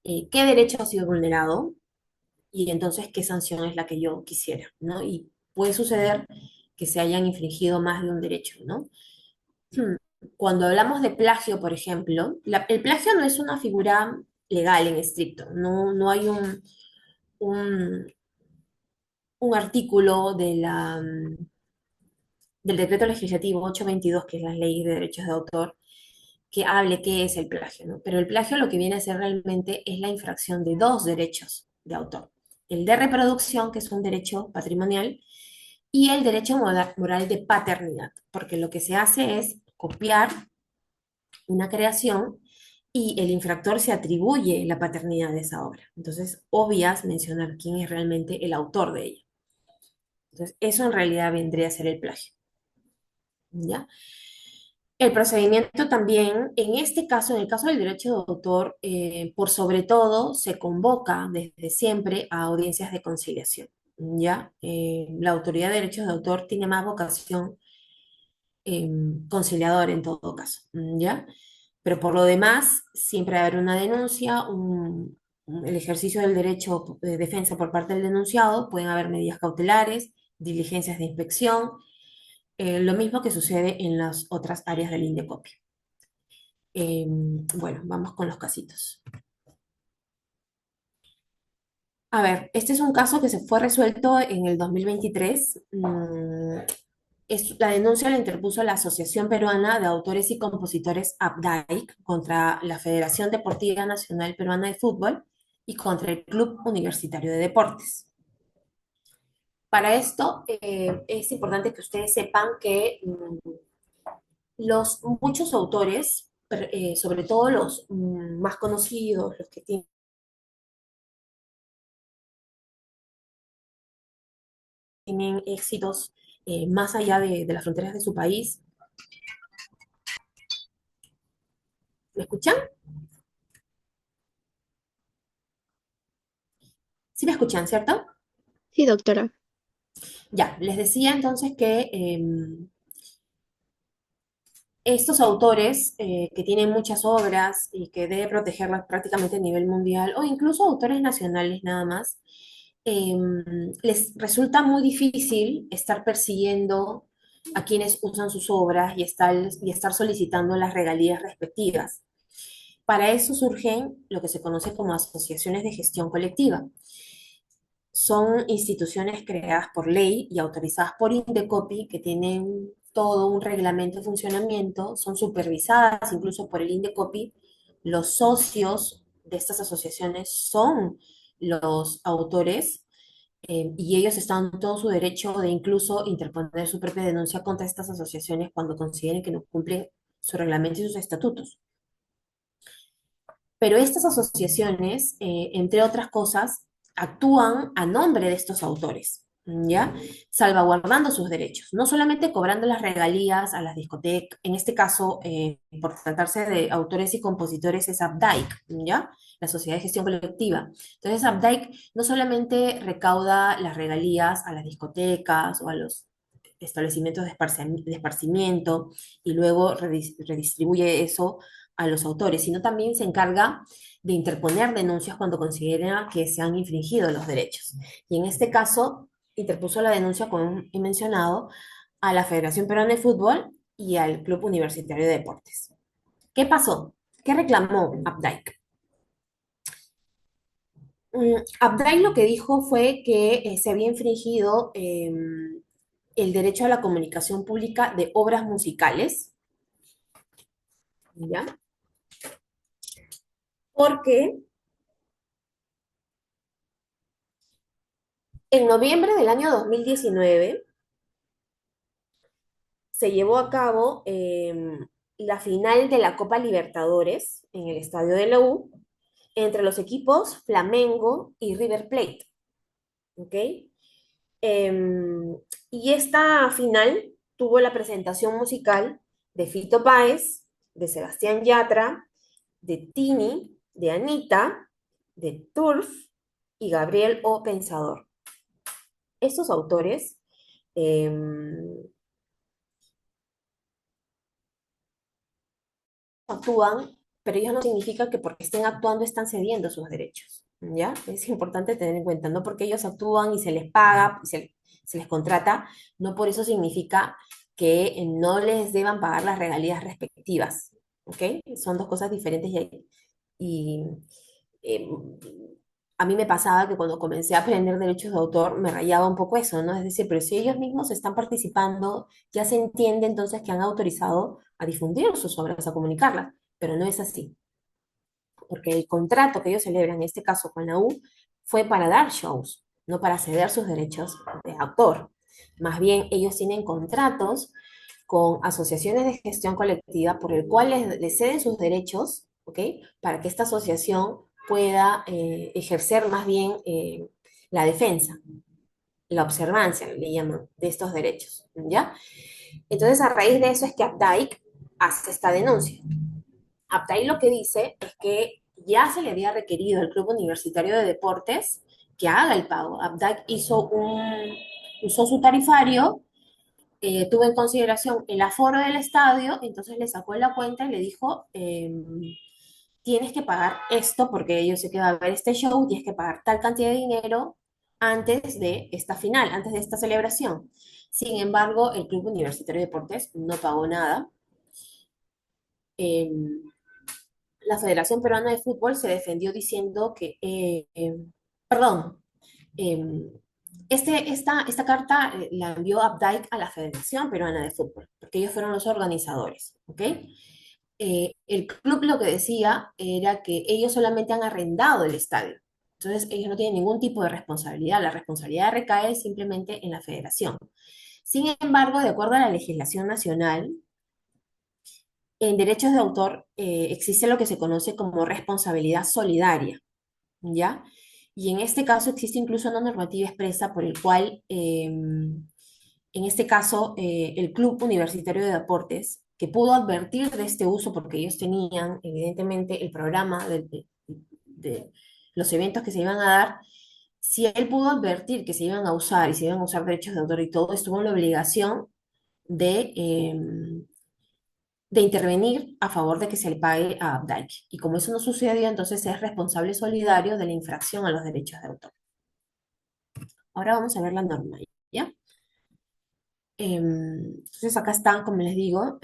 qué derecho ha sido vulnerado y entonces qué sanción es la que yo quisiera, ¿no? Y puede suceder que se hayan infringido más de un derecho, ¿no? Cuando hablamos de plagio, por ejemplo, el plagio no es una figura legal en estricto, no hay un, un artículo del decreto legislativo 822, que es la ley de derechos de autor, que hable qué es el plagio, ¿no? Pero el plagio lo que viene a ser realmente es la infracción de dos derechos de autor. El de reproducción, que es un derecho patrimonial, y el derecho moral de paternidad, porque lo que se hace es copiar una creación y el infractor se atribuye la paternidad de esa obra. Entonces, obvias mencionar quién es realmente el autor de ella. Entonces, eso en realidad vendría a ser el plagio, ¿ya? El procedimiento también, en este caso, en el caso del derecho de autor, por sobre todo se convoca desde siempre a audiencias de conciliación, ¿ya? La autoridad de derechos de autor tiene más vocación conciliadora en todo caso, ¿ya? Pero por lo demás, siempre va a haber una denuncia, el ejercicio del derecho de defensa por parte del denunciado, pueden haber medidas cautelares, diligencias de inspección, lo mismo que sucede en las otras áreas del INDECOPI. Bueno, vamos con los casitos. A ver, este es un caso que se fue resuelto en el 2023. La denuncia la interpuso la Asociación Peruana de Autores y Compositores APDAIC contra la Federación Deportiva Nacional Peruana de Fútbol y contra el Club Universitario de Deportes. Para esto es importante que ustedes sepan que muchos autores, sobre todo los más conocidos, los que tienen éxitos más allá de las fronteras de su país. ¿Me escuchan? Sí me escuchan, ¿cierto? Sí, doctora. Ya, les decía entonces que estos autores que tienen muchas obras y que debe protegerlas prácticamente a nivel mundial, o incluso autores nacionales nada más, eh, les resulta muy difícil estar persiguiendo a quienes usan sus obras y estar solicitando las regalías respectivas. Para eso surgen lo que se conoce como asociaciones de gestión colectiva. Son instituciones creadas por ley y autorizadas por Indecopi que tienen todo un reglamento de funcionamiento, son supervisadas incluso por el Indecopi. Los socios de estas asociaciones son los autores y ellos están en todo su derecho de incluso interponer su propia denuncia contra estas asociaciones cuando consideren que no cumplen su reglamento y sus estatutos. Pero estas asociaciones, entre otras cosas, actúan a nombre de estos autores, ¿ya? Salvaguardando sus derechos, no solamente cobrando las regalías a las discotecas, en este caso, por tratarse de autores y compositores, es Updike, ¿ya? La Sociedad de Gestión Colectiva. Entonces, Updike no solamente recauda las regalías a las discotecas o a los establecimientos de esparcimiento y luego redistribuye eso a los autores, sino también se encarga de interponer denuncias cuando considera que se han infringido los derechos. Y en este caso, interpuso la denuncia, como he mencionado, a la Federación Peruana de Fútbol y al Club Universitario de Deportes. ¿Qué pasó? ¿Qué reclamó Updike? Updike lo que dijo fue que se había infringido el derecho a la comunicación pública de obras musicales, ¿ya? Porque en noviembre del año 2019 se llevó a cabo la final de la Copa Libertadores en el estadio de la U entre los equipos Flamengo y River Plate. ¿Ok? Y esta final tuvo la presentación musical de Fito Páez, de Sebastián Yatra, de Tini, de Anita, de Turf y Gabriel O. Pensador. Estos autores eh, actúan, pero ellos no significa que porque estén actuando están cediendo sus derechos, ¿ya? Es importante tener en cuenta, no porque ellos actúan y se les paga, se les contrata, no por eso significa que no les deban pagar las regalías respectivas, ¿ok? Son dos cosas diferentes y eh, a mí me pasaba que cuando comencé a aprender derechos de autor me rayaba un poco eso, ¿no? Es decir, pero si ellos mismos están participando, ya se entiende entonces que han autorizado a difundir sus obras, a comunicarlas, pero no es así, porque el contrato que ellos celebran, en este caso con la U, fue para dar shows, no para ceder sus derechos de autor. Más bien, ellos tienen contratos con asociaciones de gestión colectiva por el cual les ceden sus derechos, ¿ok? Para que esta asociación pueda ejercer más bien la defensa, la observancia, le llaman, de estos derechos, ¿ya? Entonces, a raíz de eso es que Updike hace esta denuncia. Updike lo que dice es que ya se le había requerido al Club Universitario de Deportes que haga el pago. Updike usó su tarifario, tuvo en consideración el aforo del estadio, entonces le sacó la cuenta y le dijo, tienes que pagar esto porque yo sé que va a haber este show, tienes que pagar tal cantidad de dinero antes de esta final, antes de esta celebración. Sin embargo, el Club Universitario de Deportes no pagó nada. Eh, la Federación Peruana de Fútbol se defendió diciendo que, perdón, eh, esta carta la envió Updike a la Federación Peruana de Fútbol, porque ellos fueron los organizadores, ¿ok? El club lo que decía era que ellos solamente han arrendado el estadio. Entonces, ellos no tienen ningún tipo de responsabilidad. La responsabilidad recae simplemente en la federación. Sin embargo, de acuerdo a la legislación nacional, en derechos de autor existe lo que se conoce como responsabilidad solidaria, ¿ya? Y en este caso existe incluso una normativa expresa por el cual, en este caso, el Club Universitario de Deportes, que pudo advertir de este uso porque ellos tenían, evidentemente, el programa de los eventos que se iban a dar, si él pudo advertir que se iban a usar y se iban a usar derechos de autor y todo, estuvo en la obligación de de intervenir a favor de que se le pague a Updike. Y como eso no sucedió, entonces es responsable solidario de la infracción a los derechos de autor. Ahora vamos a ver la norma, ¿ya? Entonces acá están, como les digo,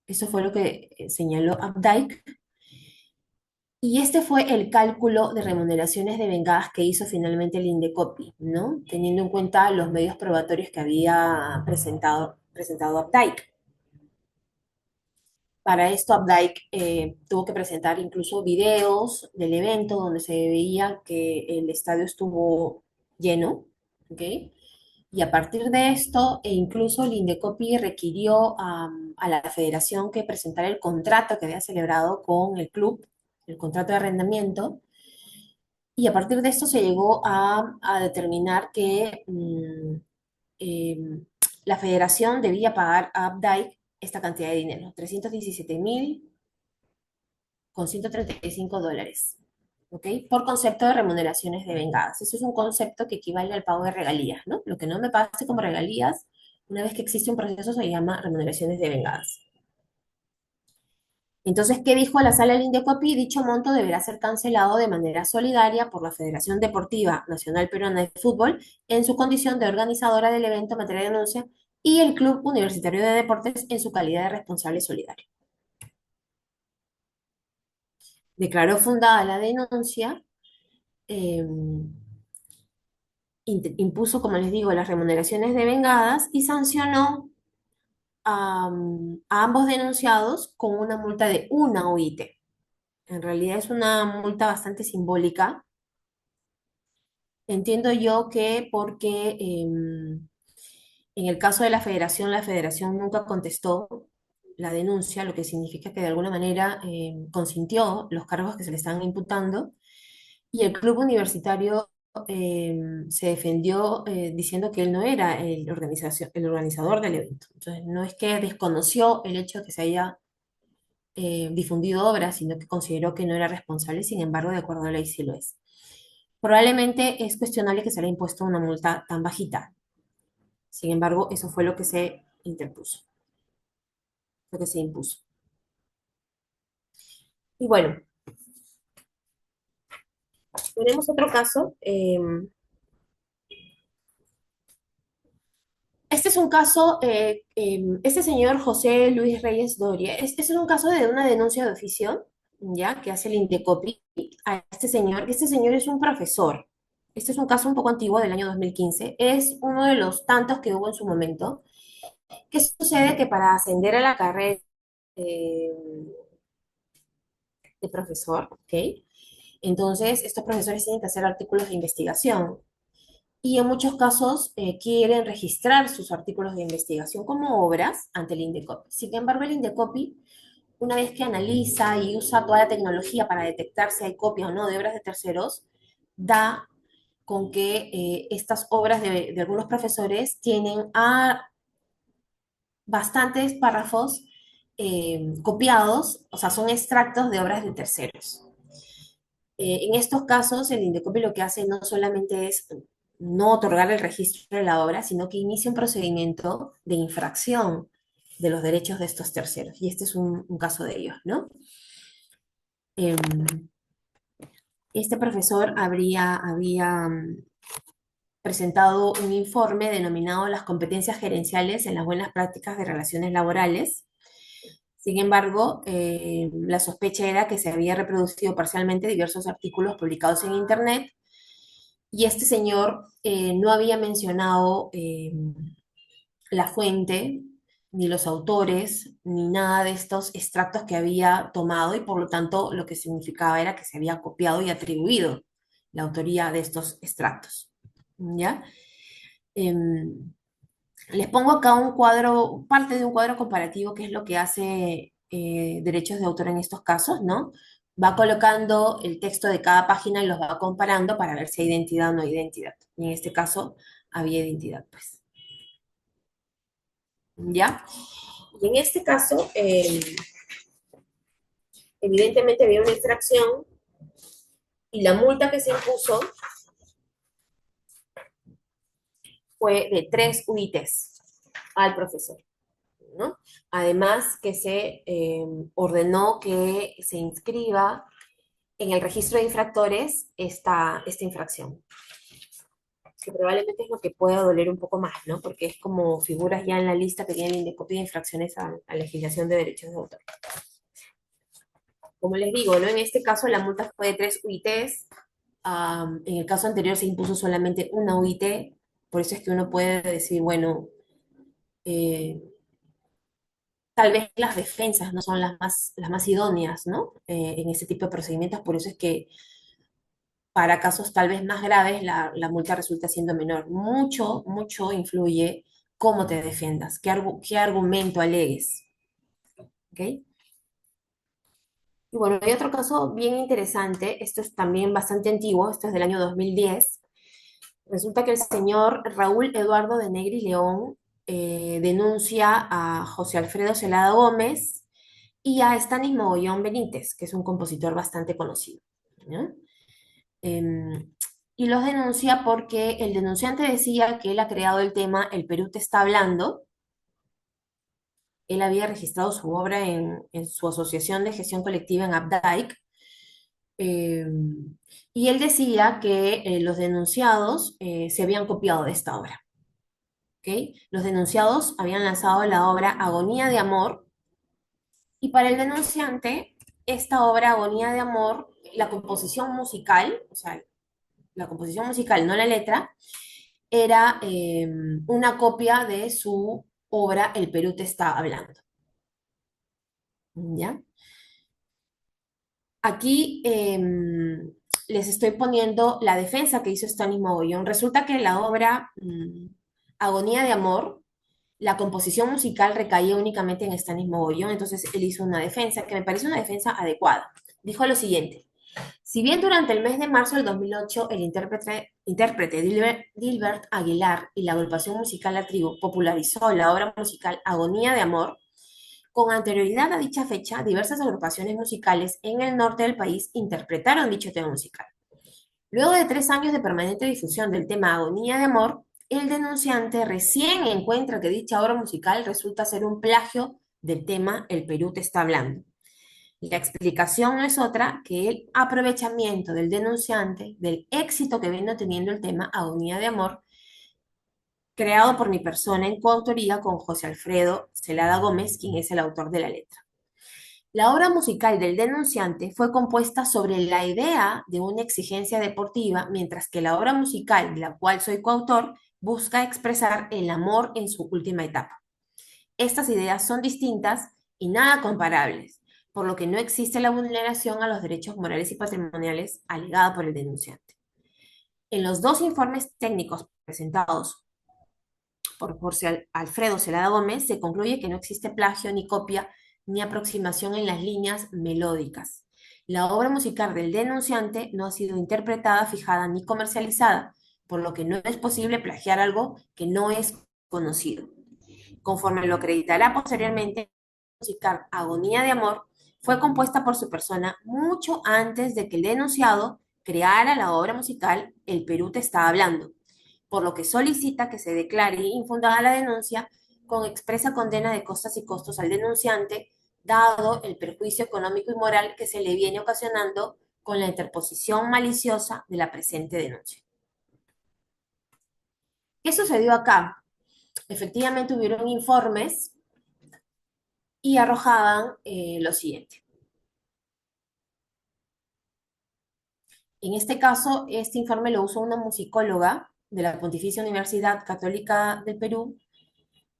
eso fue lo que señaló Updike. Y este fue el cálculo de remuneraciones devengadas que hizo finalmente el Indecopi, ¿no? Teniendo en cuenta los medios probatorios que había presentado Updike. Para esto, Updike tuvo que presentar incluso videos del evento donde se veía que el estadio estuvo lleno, ¿ok? Y a partir de esto, e incluso el Indecopi requirió a la federación que presentara el contrato que había celebrado con el club, el contrato de arrendamiento, y a partir de esto se llegó a determinar que eh, la federación debía pagar a Updike esta cantidad de dinero, 317.000 con $135, ¿ok? Por concepto de remuneraciones devengadas. Eso es un concepto que equivale al pago de regalías, ¿no? Lo que no me pase como regalías, una vez que existe un proceso, se llama remuneraciones devengadas. Entonces, ¿qué dijo la sala del Indecopi? Dicho monto deberá ser cancelado de manera solidaria por la Federación Deportiva Nacional Peruana de Fútbol en su condición de organizadora del evento en materia de denuncia y el Club Universitario de Deportes en su calidad de responsable solidario. Declaró fundada la denuncia, eh, impuso, como les digo, las remuneraciones devengadas y sancionó a ambos denunciados con una multa de una OIT. En realidad es una multa bastante simbólica. Entiendo yo que porque en el caso de la federación nunca contestó la denuncia, lo que significa que de alguna manera consintió los cargos que se le están imputando, y el club universitario se defendió diciendo que él no era el organizador del evento. Entonces, no es que desconoció el hecho de que se haya difundido obras, sino que consideró que no era responsable, sin embargo, de acuerdo a la ley sí lo es. Probablemente es cuestionable que se le haya impuesto una multa tan bajita. Sin embargo, eso fue lo que se interpuso, lo que se impuso. Y bueno, tenemos otro caso. Este es un caso, este señor José Luis Reyes Doria, este es un caso de una denuncia de oficio, ¿ya? Que hace el Indecopi a este señor es un profesor. Este es un caso un poco antiguo del año 2015, es uno de los tantos que hubo en su momento. ¿Qué sucede? Que para ascender a la carrera eh, de profesor, ¿ok? Entonces, estos profesores tienen que hacer artículos de investigación y en muchos casos quieren registrar sus artículos de investigación como obras ante el Indecopi. Sin embargo, el Indecopi, una vez que analiza y usa toda la tecnología para detectar si hay copia o no de obras de terceros, da con que estas obras de algunos profesores tienen a bastantes párrafos copiados, o sea, son extractos de obras de terceros. En estos casos, el Indecopi lo que hace no solamente es no otorgar el registro de la obra, sino que inicia un procedimiento de infracción de los derechos de estos terceros. Y este es un caso de ellos, ¿no? Eh, este profesor había presentado un informe denominado Las competencias gerenciales en las buenas prácticas de relaciones laborales. Sin embargo, la sospecha era que se había reproducido parcialmente diversos artículos publicados en Internet y este señor no había mencionado la fuente, ni los autores, ni nada de estos extractos que había tomado y por lo tanto lo que significaba era que se había copiado y atribuido la autoría de estos extractos. ¿Ya? Les pongo acá un cuadro, parte de un cuadro comparativo, que es lo que hace derechos de autor en estos casos, ¿no? Va colocando el texto de cada página y los va comparando para ver si hay identidad o no hay identidad. Y en este caso había identidad, pues. ¿Ya? Y en este caso, evidentemente había una infracción y la multa que se impuso fue de 3 UITs al profesor. ¿no? Además que se ordenó que se inscriba en el registro de infractores esta infracción, que probablemente es lo que pueda doler un poco más, ¿no? Porque es como figuras ya en la lista que tienen de copia de infracciones a legislación de derechos de autor. Como les digo, ¿no? En este caso la multa fue de 3 UITs. En el caso anterior se impuso solamente una UIT, por eso es que uno puede decir, bueno, eh, tal vez las defensas no son las más idóneas, ¿no? En este tipo de procedimientos, por eso es que para casos tal vez más graves la multa resulta siendo menor. Mucho, mucho influye cómo te defiendas, qué argumento alegues, ¿ok? Y bueno, hay otro caso bien interesante, esto es también bastante antiguo, esto es del año 2010. Resulta que el señor Raúl Eduardo de Negri León denuncia a José Alfredo Celada Gómez y a Stanis Mogollón Benítez, que es un compositor bastante conocido, ¿no? Em, y los denuncia porque el denunciante decía que él ha creado el tema El Perú te está hablando. Él había registrado su obra en su asociación de gestión colectiva en Updike. Y él decía que los denunciados se habían copiado de esta obra. ¿Ok? Los denunciados habían lanzado la obra Agonía de Amor y para el denunciante esta obra Agonía de Amor, la composición musical, o sea, la composición musical, no la letra, era una copia de su obra El Perú te está hablando. ¿Ya? Aquí les estoy poniendo la defensa que hizo Stanis Mogollón. Resulta que la obra Agonía de Amor, la composición musical recaía únicamente en Stanis Mogollón, entonces él hizo una defensa que me parece una defensa adecuada. Dijo lo siguiente: si bien durante el mes de marzo del 2008 el intérprete Dilbert Aguilar y la agrupación musical La Tribu popularizó la obra musical Agonía de Amor, con anterioridad a dicha fecha, diversas agrupaciones musicales en el norte del país interpretaron dicho tema musical. Luego de 3 años de permanente difusión del tema Agonía de Amor, el denunciante recién encuentra que dicha obra musical resulta ser un plagio del tema El Perú te está hablando. La explicación no es otra que el aprovechamiento del denunciante del éxito que viene teniendo el tema Agonía de Amor, creado por mi persona en coautoría con José Alfredo Celada Gómez, quien es el autor de la letra. La obra musical del denunciante fue compuesta sobre la idea de una exigencia deportiva, mientras que la obra musical de la cual soy coautor busca expresar el amor en su última etapa. Estas ideas son distintas y nada comparables, por lo que no existe la vulneración a los derechos morales y patrimoniales alegada por el denunciante. En los dos informes técnicos presentados por José Alfredo Celada Gómez, se concluye que no existe plagio ni copia ni aproximación en las líneas melódicas. La obra musical del denunciante no ha sido interpretada, fijada ni comercializada, por lo que no es posible plagiar algo que no es conocido. Conforme lo acreditará posteriormente, la musical Agonía de Amor fue compuesta por su persona mucho antes de que el denunciado creara la obra musical El Perú te está hablando, por lo que solicita que se declare infundada la denuncia con expresa condena de costas y costos al denunciante, dado el perjuicio económico y moral que se le viene ocasionando con la interposición maliciosa de la presente denuncia. ¿Qué sucedió acá? Efectivamente hubieron informes y arrojaban lo siguiente. En este caso, este informe lo usó una musicóloga de la Pontificia Universidad Católica del Perú,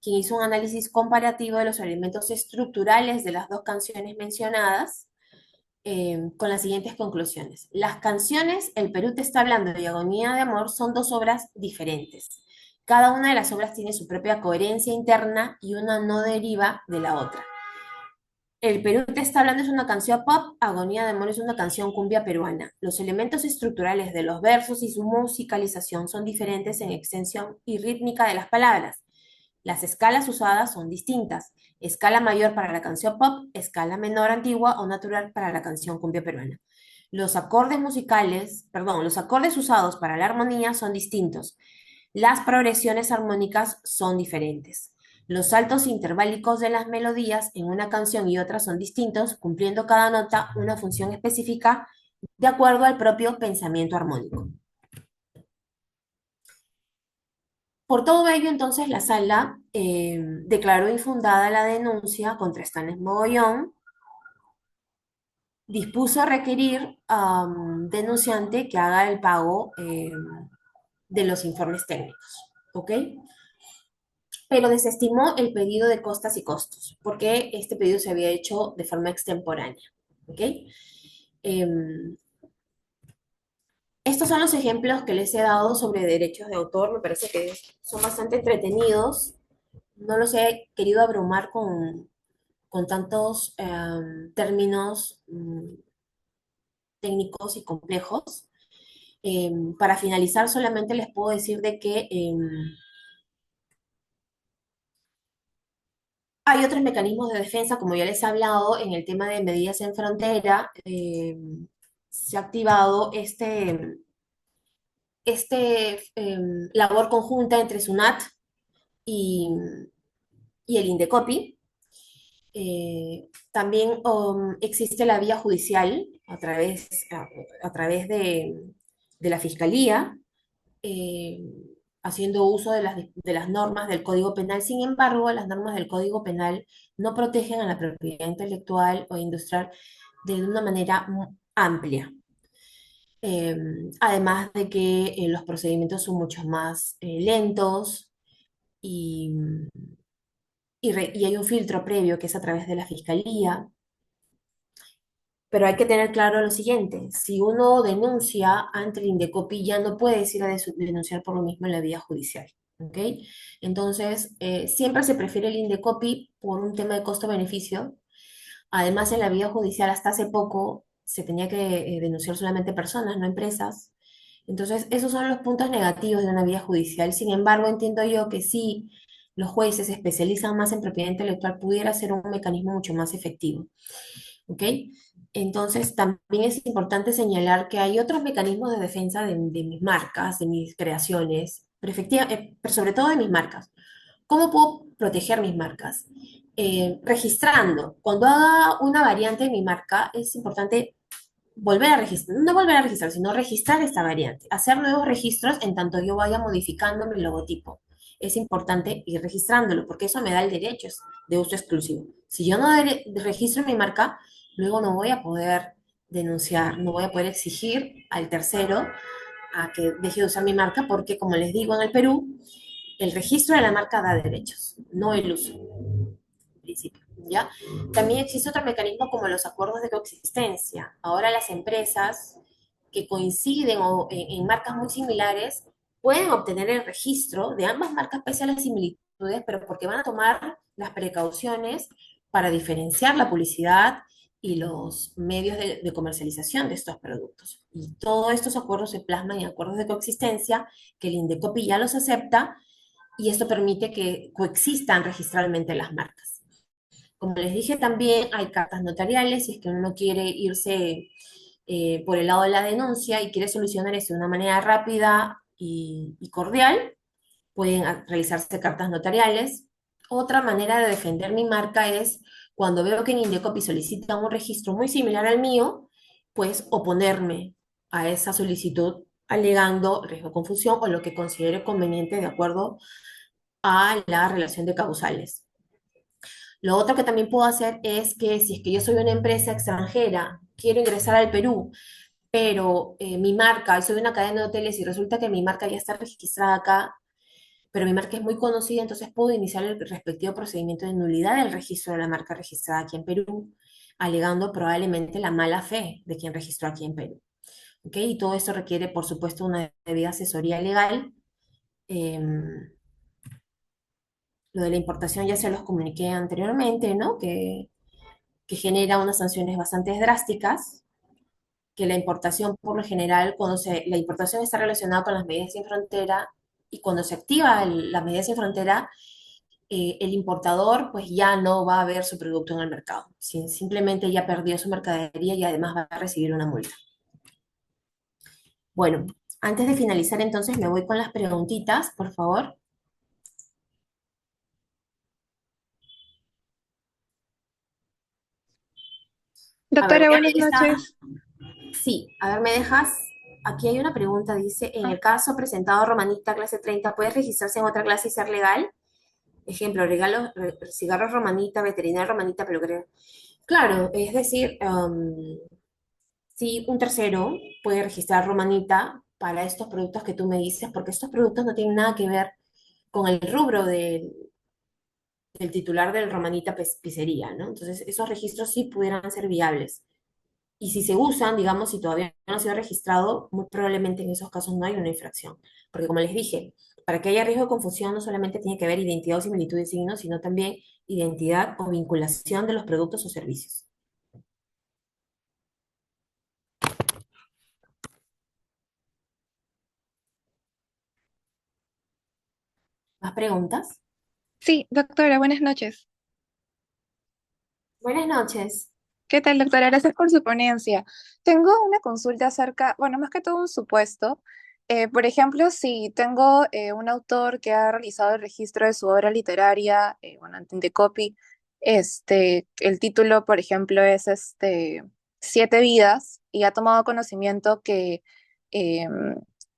quien hizo un análisis comparativo de los elementos estructurales de las dos canciones mencionadas, con las siguientes conclusiones. Las canciones El Perú te está hablando y Agonía de Amor son dos obras diferentes. Cada una de las obras tiene su propia coherencia interna y una no deriva de la otra. El Perú te está hablando es una canción pop, Agonía de Amor es una canción cumbia peruana. Los elementos estructurales de los versos y su musicalización son diferentes en extensión y rítmica de las palabras. Las escalas usadas son distintas. Escala mayor para la canción pop, escala menor antigua o natural para la canción cumbia peruana. Los acordes usados para la armonía son distintos. Las progresiones armónicas son diferentes. Los saltos interválicos de las melodías en una canción y otra son distintos, cumpliendo cada nota una función específica de acuerdo al propio pensamiento armónico. Por todo ello, entonces, la sala declaró infundada la denuncia contra Stanley Mogollón, dispuso requerir al denunciante que haga el pago de los informes técnicos, ¿ok? Pero desestimó el pedido de costas y costos, porque este pedido se había hecho de forma extemporánea, ¿ok? Em, Estos son los ejemplos que les he dado sobre derechos de autor, me parece que son bastante entretenidos, no los he querido abrumar con tantos términos técnicos y complejos. Para finalizar, solamente les puedo decir de que hay otros mecanismos de defensa, como ya les he hablado, en el tema de medidas en frontera. Se ha activado labor conjunta entre SUNAT y, y el INDECOPI. También existe la vía judicial a través de la Fiscalía, eh, haciendo uso de las normas del Código Penal. Sin embargo, las normas del Código Penal no protegen a la propiedad intelectual o industrial de una manera amplia. Eh, Además de que los procedimientos son mucho más lentos y, y hay un filtro previo que es a través de la Fiscalía. Pero hay que tener claro lo siguiente, si uno denuncia ante el Indecopi ya no puedes ir a denunciar por lo mismo en la vía judicial, ¿ok? Entonces, siempre se prefiere el Indecopi por un tema de costo-beneficio. Además, en la vía judicial hasta hace poco se tenía que denunciar solamente personas, no empresas. Entonces, esos son los puntos negativos de una vía judicial. Sin embargo, entiendo yo que si los jueces se especializan más en propiedad intelectual, pudiera ser un mecanismo mucho más efectivo. ¿Ok? Entonces, también es importante señalar que hay otros mecanismos de defensa de mis marcas, de mis creaciones, pero sobre todo de mis marcas. ¿Cómo puedo proteger mis marcas? Registrando. Cuando haga una variante de mi marca, es importante volver a registrar, no volver a registrar, sino registrar esta variante, hacer nuevos registros en tanto yo vaya modificando mi logotipo. Es importante ir registrándolo porque eso me da el derecho de uso exclusivo. Si yo no registro mi marca, luego no voy a poder denunciar, no voy a poder exigir al tercero a que deje de usar mi marca porque, como les digo, en el Perú, el registro de la marca da derechos, no el uso principio, ¿ya? También existe otro mecanismo como los acuerdos de coexistencia. Ahora las empresas que coinciden o en marcas muy similares pueden obtener el registro de ambas marcas pese a las similitudes, pero porque van a tomar las precauciones para diferenciar la publicidad y los medios de comercialización de estos productos. Y todos estos acuerdos se plasman en acuerdos de coexistencia que el INDECOPI ya los acepta y esto permite que coexistan registralmente las marcas. Como les dije, también hay cartas notariales, si es que uno no quiere irse por el lado de la denuncia y quiere solucionar esto de una manera rápida y cordial, pueden realizarse cartas notariales. Otra manera de defender mi marca es cuando veo que en Indecopi solicitan un registro muy similar al mío, pues oponerme a esa solicitud alegando riesgo de confusión o lo que considere conveniente de acuerdo a la relación de causales. Lo otro que también puedo hacer es que si es que yo soy una empresa extranjera, quiero ingresar al Perú, pero mi marca, y soy una cadena de hoteles y resulta que mi marca ya está registrada acá, pero mi marca es muy conocida, entonces puedo iniciar el respectivo procedimiento de nulidad del registro de la marca registrada aquí en Perú, alegando probablemente la mala fe de quien registró aquí en Perú. ¿Ok? Y todo esto requiere, por supuesto, una debida asesoría legal. Lo de la importación ya se los comuniqué anteriormente, ¿no? Que genera unas sanciones bastante drásticas, que la importación por lo general, la importación está relacionada con las medidas sin frontera y cuando se activa la medida sin frontera, el importador pues ya no va a ver su producto en el mercado, simplemente ya perdió su mercadería y además va a recibir una multa. Bueno, antes de finalizar entonces me voy con las preguntitas, por favor. A ver, Doctora, voy a buenas leer esta. noches. Sí, a ver, ¿me dejas? Aquí hay una pregunta, dice, en el caso presentado Romanita clase 30, ¿puede registrarse en otra clase y ser legal? Ejemplo, cigarros Romanita, veterinaria Romanita, peluquería. Claro, es decir, si un tercero puede registrar Romanita para estos productos que tú me dices, porque estos productos no tienen nada que ver con el rubro del titular del Romanita Pizzería, ¿no? Entonces, esos registros sí pudieran ser viables. Y si se usan, digamos, si todavía no ha sido registrado, muy probablemente en esos casos no hay una infracción. Porque como les dije, para que haya riesgo de confusión no solamente tiene que haber identidad o similitud de signos, sino también identidad o vinculación de los productos o servicios. ¿Más preguntas? Sí, doctora, buenas noches. Buenas noches. ¿Qué tal, doctora? Gracias por su ponencia. Tengo una consulta acerca, bueno, más que todo un supuesto. Por ejemplo, si tengo un autor que ha realizado el registro de su obra literaria, bueno, ante copy, el título, por ejemplo, es Siete vidas y ha tomado conocimiento que eh,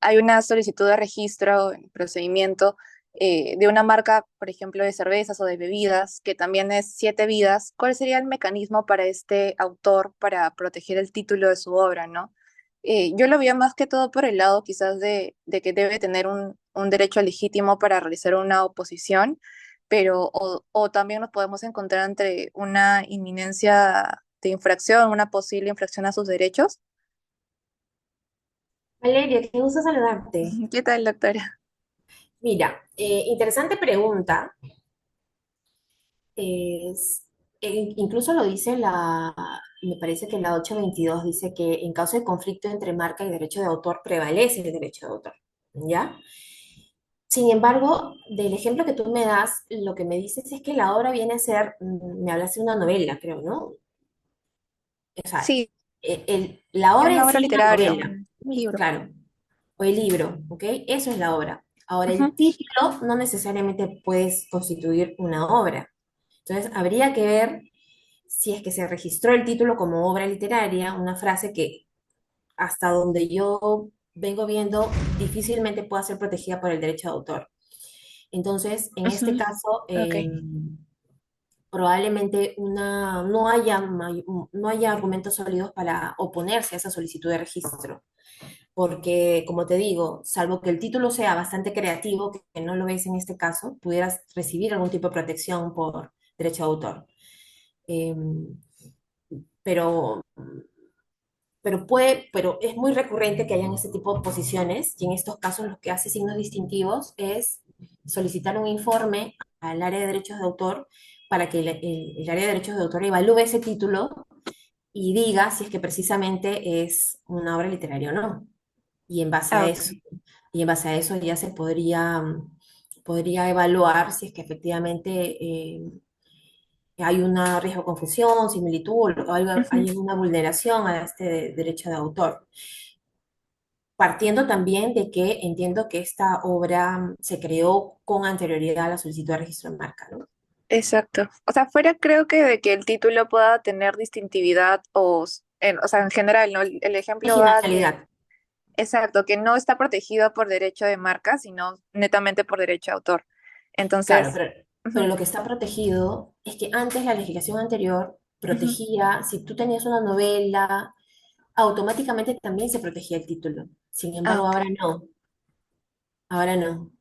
hay una solicitud de registro en procedimiento de una marca, por ejemplo, de cervezas o de bebidas, que también es Siete Vidas, ¿cuál sería el mecanismo para este autor para proteger el título de su obra, ¿no? Yo lo veía más que todo por el lado quizás de que debe tener un derecho legítimo para realizar una oposición, pero o también nos podemos encontrar entre una inminencia de infracción, una posible infracción a sus derechos. Valeria, qué gusto saludarte. ¿Qué tal, doctora? Mira, interesante pregunta. Es, incluso lo dice me parece que la 822 dice que en caso de conflicto entre marca y derecho de autor prevalece el derecho de autor, ¿ya? Sin embargo, del ejemplo que tú me das, lo que me dices es que la obra viene a ser, me hablaste de una novela, creo, ¿no? O sea, Sí, la es obra en una obra sí es la literaria, novela, un libro. claro, o el libro, ¿ok? Eso es la obra. Ahora, Ujú. el título no necesariamente puedes constituir una obra. Entonces, habría que ver si es que se registró el título como obra literaria, una frase que hasta donde yo vengo viendo difícilmente pueda ser protegida por el derecho de autor. Entonces, en Ujú. este caso, Ok. probablemente no haya argumentos sólidos para oponerse a esa solicitud de registro, porque, como te digo, salvo que el título sea bastante creativo, que no lo ves en este caso, pudieras recibir algún tipo de protección por derecho de autor. Em, pero pero es muy recurrente que hayan este tipo de posiciones y en estos casos lo que hace signos distintivos es solicitar un informe al área de derechos de autor para que el área de derechos de autor evalúe ese título y diga si es que precisamente es una obra literaria o no. Y en base a Ah, eso, ok. y en base a eso ya se podría evaluar si es que efectivamente hay un riesgo de confusión, similitud, o Ujú. hay una vulneración a este derecho de autor. Partiendo también de que entiendo que esta obra se creó con anterioridad a la solicitud de registro de marca, ¿no? Exacto. O sea, fuera creo que de que el título pueda tener distintividad o sea, en general, ¿no? El ejemplo va que, Originalidad. exacto, que no está protegido por derecho de marca, sino netamente por derecho de autor. Claro, Entonces, pero ujú, lo que está protegido es que antes la legislación anterior ujú. protegía, si tú tenías una novela, automáticamente también se protegía el título. Sin Ah, embargo, ok. ahora no, ahora no.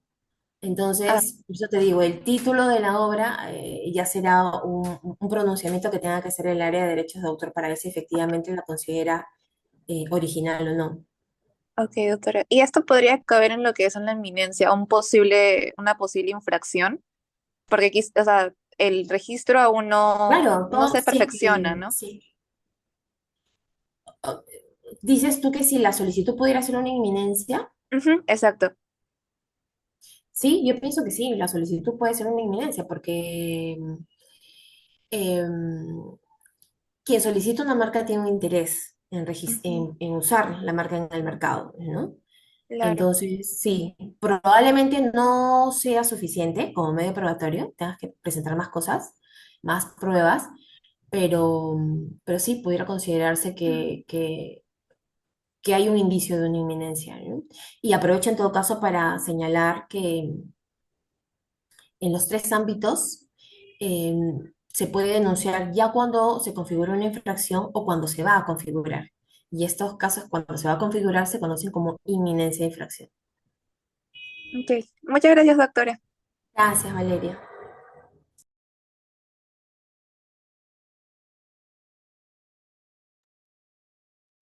Ah, Entonces, por eso te digo, el título de la obra ya será un pronunciamiento que tenga que hacer el área de derechos de autor para ver si efectivamente la considera original o no. ok, doctora. ¿Y esto podría caber en lo que es una inminencia, una posible infracción? Porque o sea, el registro aún Claro, no todo, se sí, perfecciona, ¿no? sí. Dices tú que si la solicitud pudiera ser una inminencia, Ujú, exacto. sí, yo pienso que sí, la solicitud puede ser una inminencia porque em, quien solicita una marca tiene un interés Ujú, en usar la marca en el mercado, ¿no? claro. Entonces, sí, probablemente no sea suficiente como medio probatorio, tengas que presentar más cosas, más pruebas, pero sí pudiera considerarse que hay un indicio de una inminencia, ¿no? Y aprovecho en todo caso para señalar que en los tres ámbitos eh, se puede denunciar ya cuando se configura una infracción o cuando se va a configurar. Y estos casos, cuando se va a configurar, se conocen como inminencia de infracción. Ok, muchas gracias, doctora. Gracias, Valeria.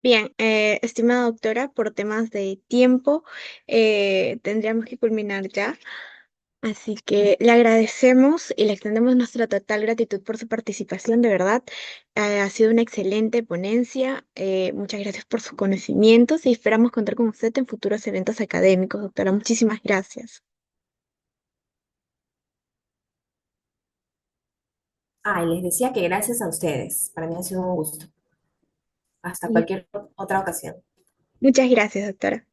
Bien, estimada doctora, por temas de tiempo, tendríamos que culminar ya. Así que le agradecemos y le extendemos nuestra total gratitud por su participación, de verdad. Ha sido una excelente ponencia. Muchas gracias por sus conocimientos y esperamos contar con usted en futuros eventos académicos, doctora. Muchísimas gracias. Ah, y les decía que gracias a ustedes. Para mí ha sido un gusto. Hasta Y cualquier otra ocasión. muchas gracias, doctora.